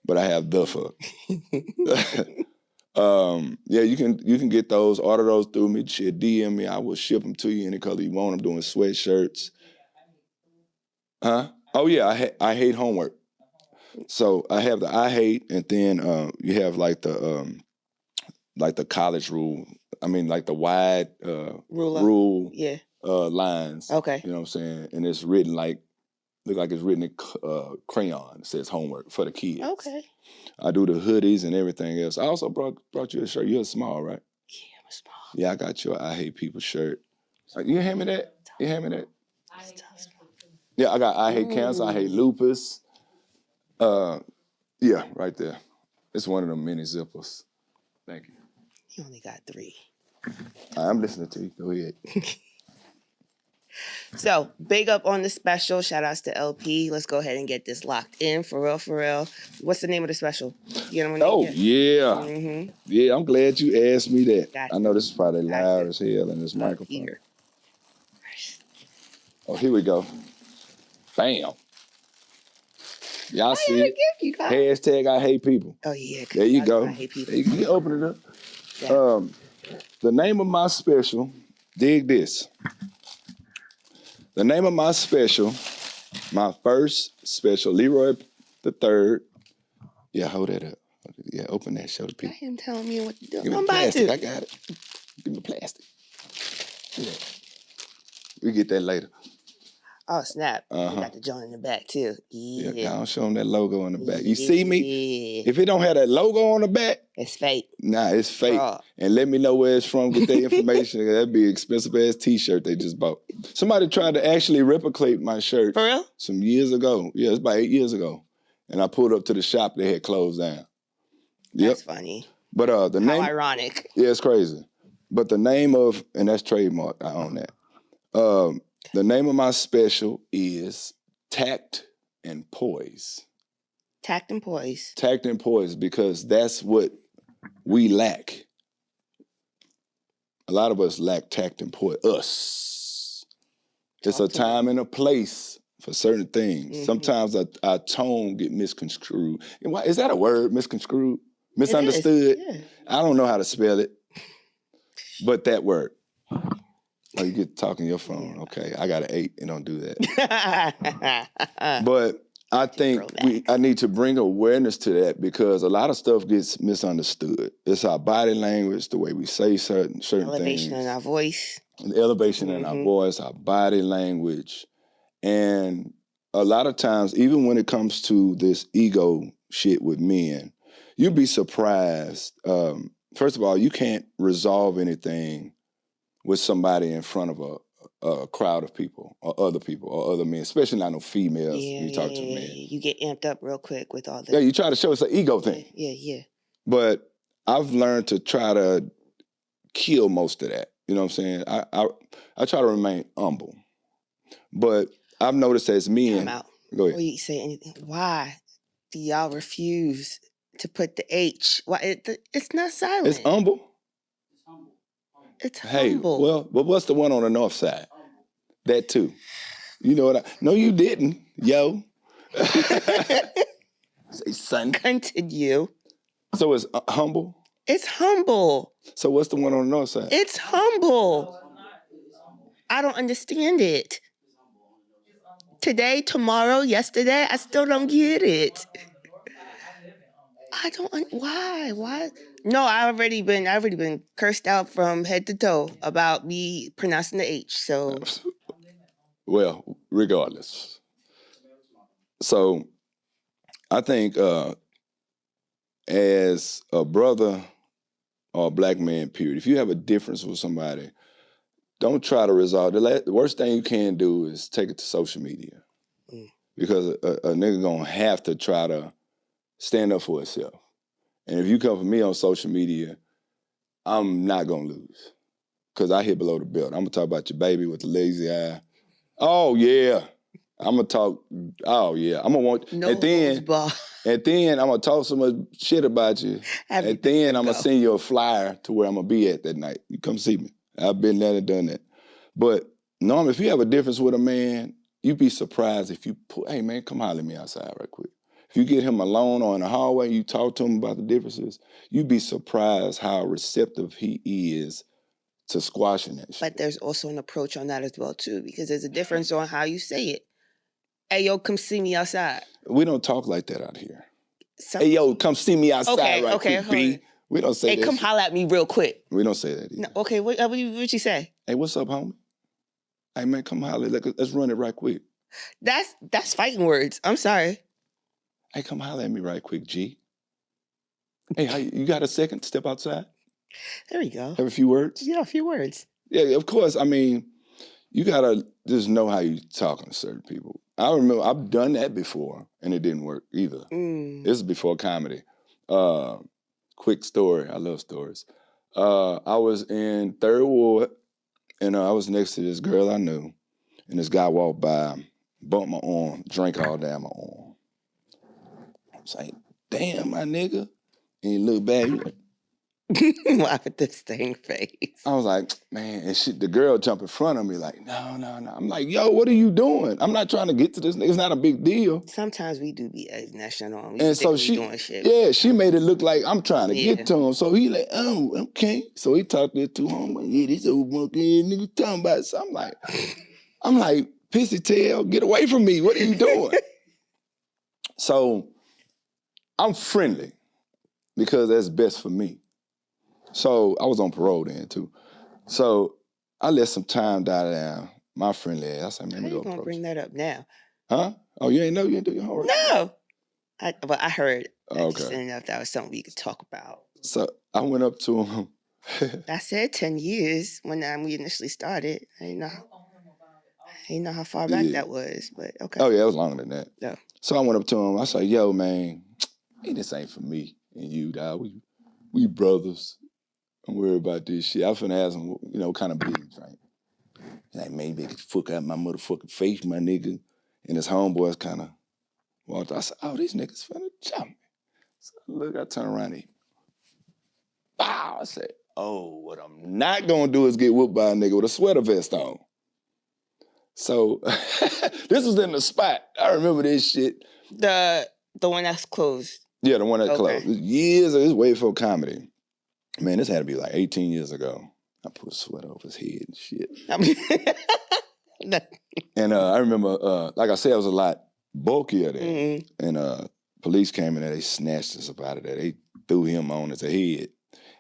but I have the fuck. Yeah, you can get those, order those through me. Shit, DM me. I will ship them to you any color you want. I'm doing sweatshirts. Huh? Oh yeah, I hate homework. So I have the I hate, and then you have like the college rule. I mean, like the wide rule lines. Okay. You know what I'm saying? And it's written look like it's written in crayon. It says homework for the kids. Okay. I do the hoodies and everything else. I also brought you a shirt. You're small, right? Yeah, I'm small. Yeah, I got your I Hate People shirt. You hand me that? You hand me that? Yeah, I got I Hate Cancer. I Hate Lupus. Yeah, right there. It's one of them mini zippers. Thank you. You only got 3. I'm listening to you. Go ahead. So, big up on the special. Shout outs to LP. Let's go ahead and get this locked in. For real. What's the name of the special? Yeah. Yeah, I'm glad you asked me that. Gotcha. I know this is probably loud as hell in this microphone. Here. Oh, here we go. Bam. Y'all see it? Hashtag I Hate People. Oh, yeah. There you go. I Hate People. You can open it up. Yeah. The name of my special, dig this. The name of my special, my first special, Leroy Tha Third. Yeah, hold that up. Yeah, open that, show the people. I am telling me what to do. Give me I'm plastic. about to. I got it. Give me plastic. Yeah. We get that later. Oh, snap. You got the joint in the back, too. Yeah. I'll show them that logo on the back. You see me? Yeah. If it don't have that logo on the back, it's fake. Nah, it's fake. And let me know where it's from. Get that information. That'd be an expensive-ass T-shirt they just bought. Somebody tried to actually replicate my shirt. For real? Some years ago. Yeah, it's about 8 years ago. And I pulled up to the shop. They had closed down. That's funny. But the name... How ironic. Yeah, it's crazy. But the name of... And that's trademark. I own that. The name of my special is Tact and Poise. Tact and Poise. Tact and Poise, because that's what we lack. A lot of us lack tact and poise. Us. It's a time and a place for certain things. Sometimes our tone get misconstrued. And why is that a word? Misconstrued? Misunderstood? Yeah. I don't know how to spell it. But that word. Oh, you get talking your phone. Okay, I got an 8 and don't do that. But I think I need to bring awareness to that, because a lot of stuff gets misunderstood. It's our body language, the way we say certain elevation things. in our voice. The elevation in our voice, our body language. And a lot of times, even when it comes to this ego shit with men, you'd be surprised. First of all, you can't resolve anything with somebody in front of a crowd of people or other men, especially not no females. You talk to men. You get amped up real quick with all that. Yeah, you try to show it's an ego thing. Yeah. But I've learned to try to kill most of that. You know what I'm saying? I try to remain humble. But I've noticed as men... Time out. Go ahead. Before you say anything, why do y'all refuse to put the H? Why it's not silent. It's humble. It's humble. Well, but what's the one on the north side? That too. You know what No, you didn't, yo. Say son. Continue. So it's humble? It's humble. So what's the one on the north side? It's humble. I don't understand it. today, tomorrow, yesterday. I still don't get it. I don't. Why? No, I already been cursed out from head to toe about me pronouncing the H. So, well, regardless. So, I think as a brother or a black man, period, if you have a difference with somebody, don't try to resolve. The worst thing you can do is take it to social media. Because a nigga gonna have to try to stand up for himself. And if you come for me on social media, I'm not gonna lose. Because I hit below the belt. I'm gonna talk about your baby with the lazy eye. Oh, yeah. I'm gonna talk, oh, yeah. I'm gonna want, no and then I'm gonna talk so much shit about you. And then I'm gonna send you a flyer to where I'm gonna be at that night. You come see me. I've been there and done that. But normally, if you have a difference with a man, you'd be surprised if you put, hey man, come holler at me outside right quick. If you get him alone or in the hallway, you talk to him about the differences, you'd be surprised how receptive he is to squashing that shit. But there's also an approach on that as well too, because there's a difference on how you say it. Hey yo, come see me outside. We don't talk like that out here. Hey yo, come see me outside right quick, B. We don't say that. Hey, come holler at me real quick. We don't say that either. No, okay, what you say? Hey, what's up, homie? Hey man, come holler. Let's run it right quick. That's fighting words. I'm sorry. Hey, come holler at me right quick, G. Hey, you got a second to step outside? There we go. Have a few words? Yeah, a few words. Yeah, of course. I mean, you gotta just know how you talking to certain people. I remember I've done that before, and it didn't work either. This is before comedy. Quick story. I love stories. I was in Third Ward, and I was next to this girl I knew, and this guy walked by, bumped my arm, drank all down my arm. I was like, damn, my nigga. And he looked back, he like, Why with this thing face? I was like, man, and the girl jumped in front of me like, no. I'm like, yo, what are you doing? I'm not trying to get to this nigga. It's not a big deal. Sometimes we do be national on. And so she made it look like I'm trying to get to him. So he like, oh, okay. So he talked it to him. Like, yeah, this old monkey nigga talking about. So I'm like, pissy tail, get away from me. What are you doing? So I'm friendly because that's best for me. So I was on parole then too. So I let some time die down. My friendly ass. I said, man, let me go approach. How you gonna bring that up now? Huh? Oh, you ain't know? You ain't do your homework? No. But I heard. Okay. I just didn't know if that was something we could talk about. So I went up to him. I said 10 years when we initially started. I didn't know how far back that was, but okay. Oh, yeah, it was longer than that. Yeah. So I went up to him. I said, yo, man, this ain't for me and you, dog. We brothers. Don't worry about this shit. I finna ask him, what kind of business, right? Like, man, you better fuck out my motherfucking face, my nigga. And his homeboys kind of walked out. I said, oh, these niggas finna jump me. So look, I turn around and bow. I said, oh, what I'm not gonna do is get whooped by a nigga with a sweater vest on. So this was in the spot. I remember this shit. The one that's closed. Yeah, the one that closed. Years, it was way before comedy. Man, this had to be like 18 years ago. I put a sweater over his head and shit. And I remember, like I said, I was a lot bulkier then. Mm-hmm. And police came in there, they snatched us up out of there. They threw him on his head.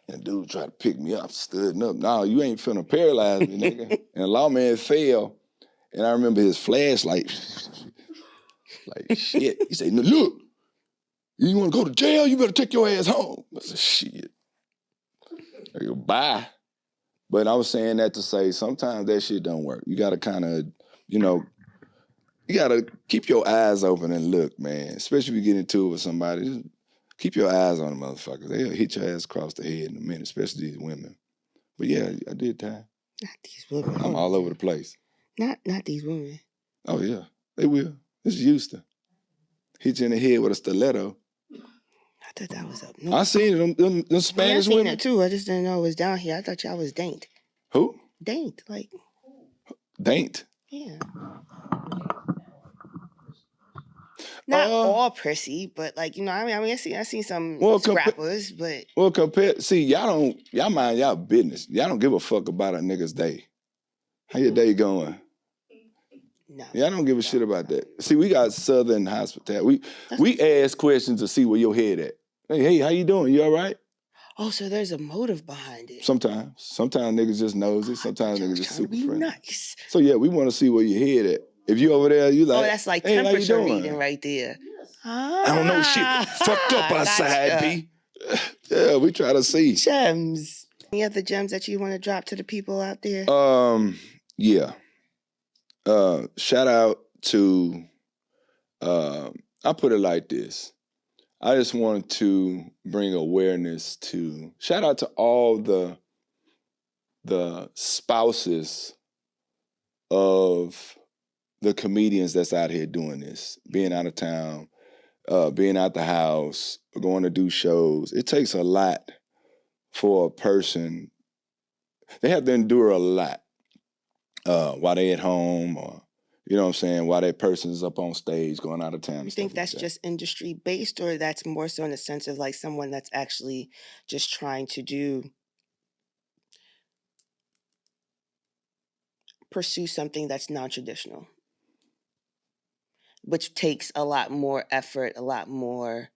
And the dude tried to pick me up, stood up. No, you ain't finna paralyze me, nigga. And the lawman fell. And I remember his flashlight, like, shit. He said, no, look, you wanna go to jail? You better take your ass home. I said, shit. I go, bye. But I was saying that to say sometimes that shit don't work. You gotta kind of, you gotta keep your eyes open and look, man. Especially if you get into it with somebody. Just keep your eyes on the motherfuckers. They'll hit your ass across the head in a minute, especially these women. But yeah, I did time. Not these women. I'm all over the place. Not these women. Oh yeah, they will. This is Houston. Hit you in the head with a stiletto. I thought that was up north. I seen it, them Spanish women. I seen it too. I just didn't know it was down here. I thought y'all was daint. Who? Daint, like. Daint? Yeah. Not all prissy, but like, I seen some scrappers, but. Well, see, y'all mind y'all business. Y'all don't give a fuck about a nigga's day. How your day going? No. Yeah, I don't give a shit about that. See, we got Southern hospitality. We ask questions to see where your head at. Hey, how you doing? You all right? Oh, so there's a motive behind it. Sometimes niggas just nosy. Sometimes niggas just super friendly. Nice. So yeah, we want to see where your head at. If you over there, you like, that's like hey, temperature how you doing? reading right there. I don't know shit. Fucked up outside, Gotcha. B. Yeah, we try to see. Gems. Any other gems that you want to drop to the people out there? Yeah. Shout out to, I put it like this. I just wanted to bring awareness to, shout out to all the spouses of the comedians that's out here doing this, being out of town, being out the house, going to do shows. It takes a lot for a person. They have to endure a lot while they at home, or you know what I'm saying, while that person's up on stage going out of town. You think that's just industry based, or that's more so in the sense of like someone that's actually just trying to pursue something that's non-traditional, which takes a lot more effort, a lot more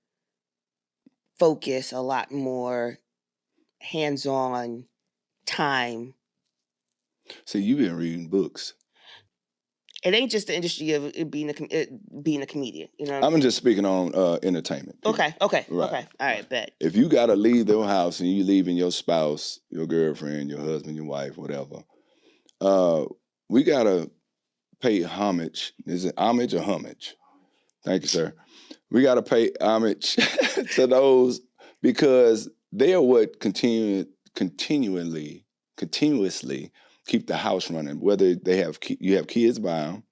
focus, a lot more hands-on time? See, you've been reading books. It ain't just the industry of it being a comedian, you know. I'm just speaking on entertainment. Okay, right. Okay, all right, bet. If you gotta leave your house and you leaving your spouse, your girlfriend, your husband, your wife, whatever, we gotta pay homage. Is it homage or homage? Thank you, sir. We gotta pay homage to those because they are what continuously keep the house running. Whether they have you have kids by them,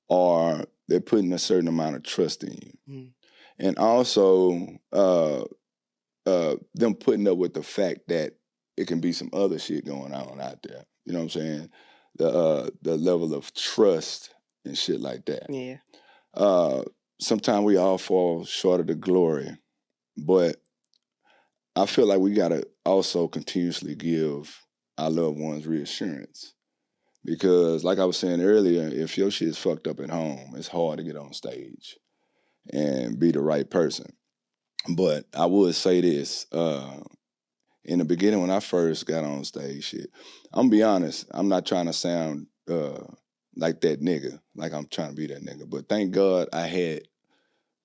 or they're putting a certain amount of trust in you, and also them putting up with the fact that it can be some other shit going on out there. You know what I'm saying? The level of trust and shit like that. Yeah. Sometimes we all fall short of the glory, but I feel like we gotta also continuously give our loved ones reassurance. Because like I was saying earlier, if your shit is fucked up at home, it's hard to get on stage and be the right person. But I would say this, in the beginning when I first got on stage, shit, I'm gonna be honest, I'm not trying to sound like that nigga, like I'm trying to be that nigga. But thank God I had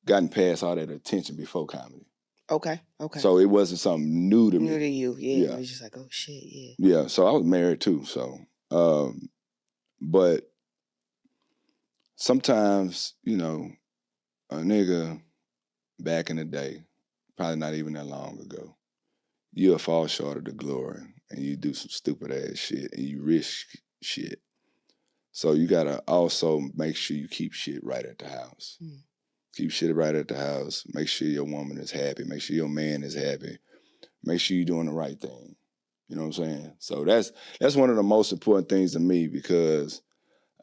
gotten past all that attention before comedy. Okay. So it wasn't something new to me. New to you, yeah. It was just like, oh shit, yeah. Yeah, so I was married too, so but sometimes, you know, a nigga back in the day, probably not even that long ago, you'll fall short of the glory and you do some stupid ass shit and you risk shit. So you gotta also make sure you keep shit right at the house. Keep shit right at the house. Make sure your woman is happy. Make sure your man is happy. Make sure you're doing the right thing. You know what I'm saying? So that's one of the most important things to me because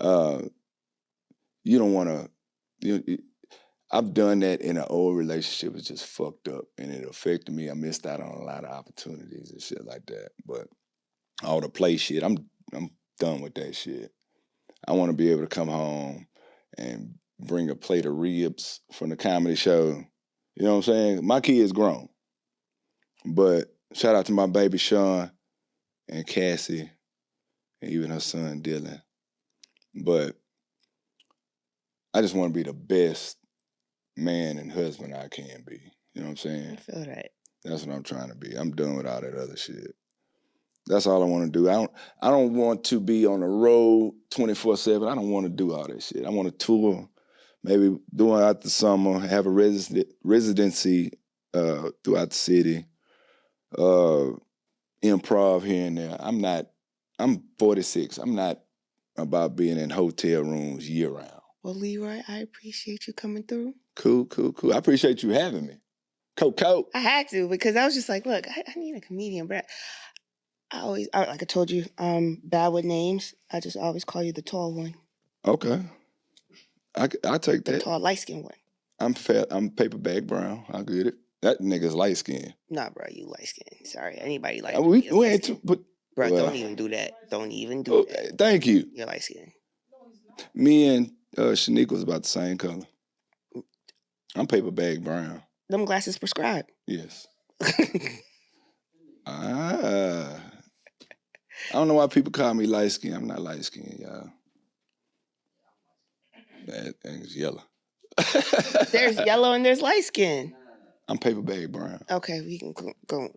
you don't want to. I've done that in an old relationship. It's just fucked up, and it affected me. I missed out on a lot of opportunities and shit like that. But all the play shit, I'm done with that shit. I want to be able to come home and bring a plate of ribs from the comedy show. You know what I'm saying? My kid's grown, but shout out to my baby Sean and Cassie and even her son Dylan. But I just want to be the best man and husband I can be. You know what I'm saying? I feel that. That's what I'm trying to be. I'm done with all that other shit. That's all I want to do. I don't want to be on the road 24/7. I don't want to do all that shit. I want to tour, maybe throughout the summer, have a residency throughout the city, improv here and there. I'm 46. I'm not about being in hotel rooms year round. Well, Leroy, I appreciate you coming through. Cool. I appreciate you having me. Coke. I had to because I was just like, look, I need a comedian, but like I told you, bad with names. I just always call you the tall one. Okay. I take that. The tall, light-skinned one. I'm fat. I'm paper bag brown. I get it. That nigga's light skinned. Nah, bro, you light skinned. Sorry, anybody light We ain't. Bro, don't even do that. Don't even do that. Thank you. You're light skinned. Me and Shanique was about the same color. I'm paper bag brown. Them glasses prescribed. Yes. I don't know why people call me light skin. I'm not light skin, y'all. That thing's yellow. There's yellow and there's light skin. I'm paper bag brown. Okay, we can go.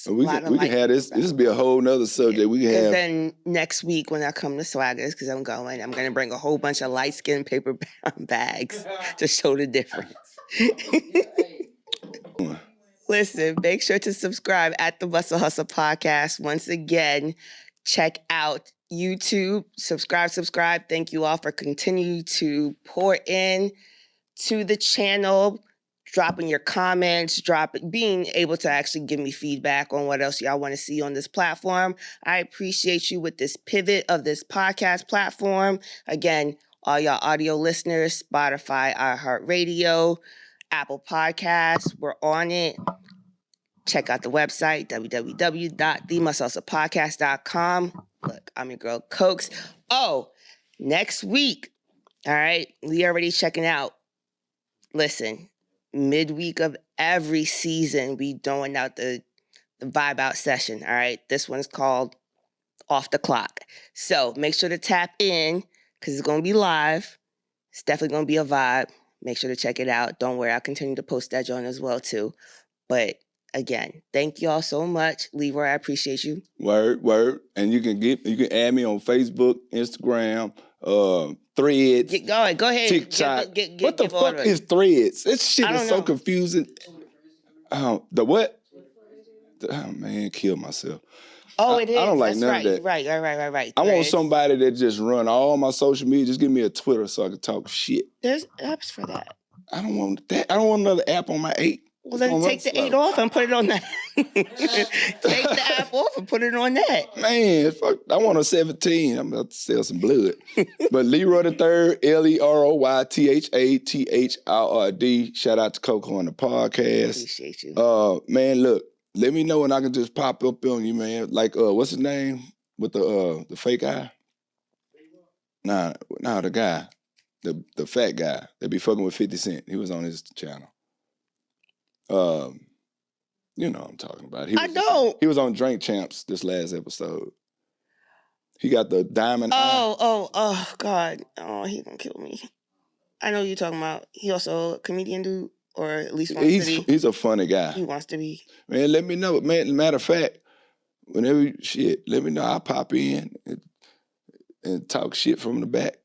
We can have this. This will be a whole nother subject. We can have. Then next week when I come to Swaggers, because I'm going to bring a whole bunch of light skin paper bags to show the difference. Listen, make sure to subscribe at the Muscle Hustle Podcast. Once again, check out YouTube. Subscribe. Thank you all for continuing to pour in to the channel, dropping your comments, being able to actually give me feedback on what else y'all want to see on this platform. I appreciate you with this pivot of this podcast platform. Again, all y'all audio listeners, Spotify, iHeartRadio, Apple Podcasts, we're on it. Check out the website, www.themusclehustlepodcast.com. Look, I'm your girl, Cokes. Oh, next week, all right, we already checking out. Listen, midweek of every season, we doing out the vibe out session, all right? This one's called Off the Clock. So make sure to tap in because it's going to be live. It's definitely going to be a vibe. Make sure to check it out. Don't worry, I'll continue to post that on as well, too. But again, thank you all so much. Leroy, I appreciate you. Word. And you can add me on Facebook, Instagram, Threads. Go ahead. TikTok. What the fuck is Threads? This shit is so confusing. The what? Oh man, kill myself. Oh, it is. I don't like none of that. Right. I want somebody that just run all my social media. Just give me a Twitter so I can talk shit. There's apps for that. I don't want that. I don't want another app on my 8. Well, then take the 8 off and put it on that. Take the app off and put it on that. Man, fuck, I want a 17. I'm about to sell some blood. But Leroy Tha Third, Leroy Tha Third. Shout out to Coco on the podcast. Appreciate you. Man, look, let me know when I can just pop up on you, man. Like, what's his name with the fake eye? Nah, the guy, the fat guy that be fucking with 50 Cent. He was on his channel. You know what I'm talking about. He was on Drink Champs this last episode. He got the diamond eye. Oh, God. Oh, he gonna kill me. I know who you're talking about. He also a comedian dude, or at least wants to be. He's a funny guy. He wants to be. Man, let me know. Man, matter of fact, whenever let me know. I'll pop in and talk shit from the back.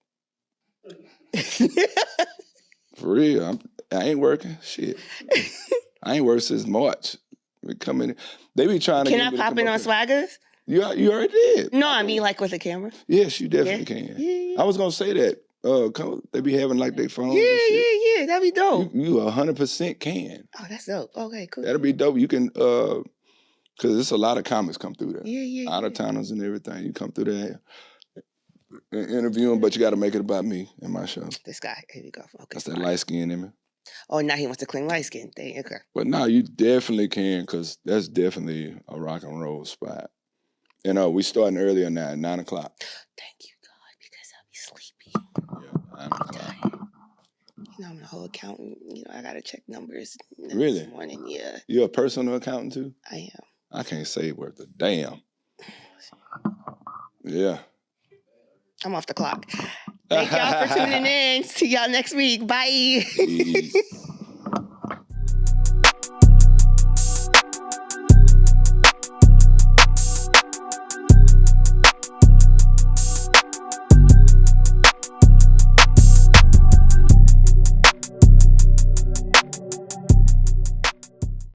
For real. I ain't working. Shit. I ain't worked since March. We come in. They be trying to. Can I pop in on Swaggers? You already did. No, I mean like with a camera. Yes, you definitely can. Yeah. I was gonna say that. They be having like their phones. Yeah. That'd be dope. You 100% can. Oh, that's dope. Okay, cool. That'll be dope. You can because there's a lot of comics come through there. Yeah. Out of towners and everything. You come through there and interview them, but you got to make it about me and my show. This guy. Here we go. Okay. That's that light skin in me. Oh, now he wants to clean light skin. Okay. But no, you definitely can, because that's definitely a rock and roll spot. And we starting earlier now at 9 o'clock. Thank you, God, because I'll be sleepy. Yeah, 9 o'clock. You know, I'm a whole accountant. You know, I got to check numbers. Really? This morning, yeah. You're a personal accountant too? I am. I can't say worth a damn. Yeah. I'm off the clock. Thank y'all for tuning in. See y'all next week. Bye. Peace.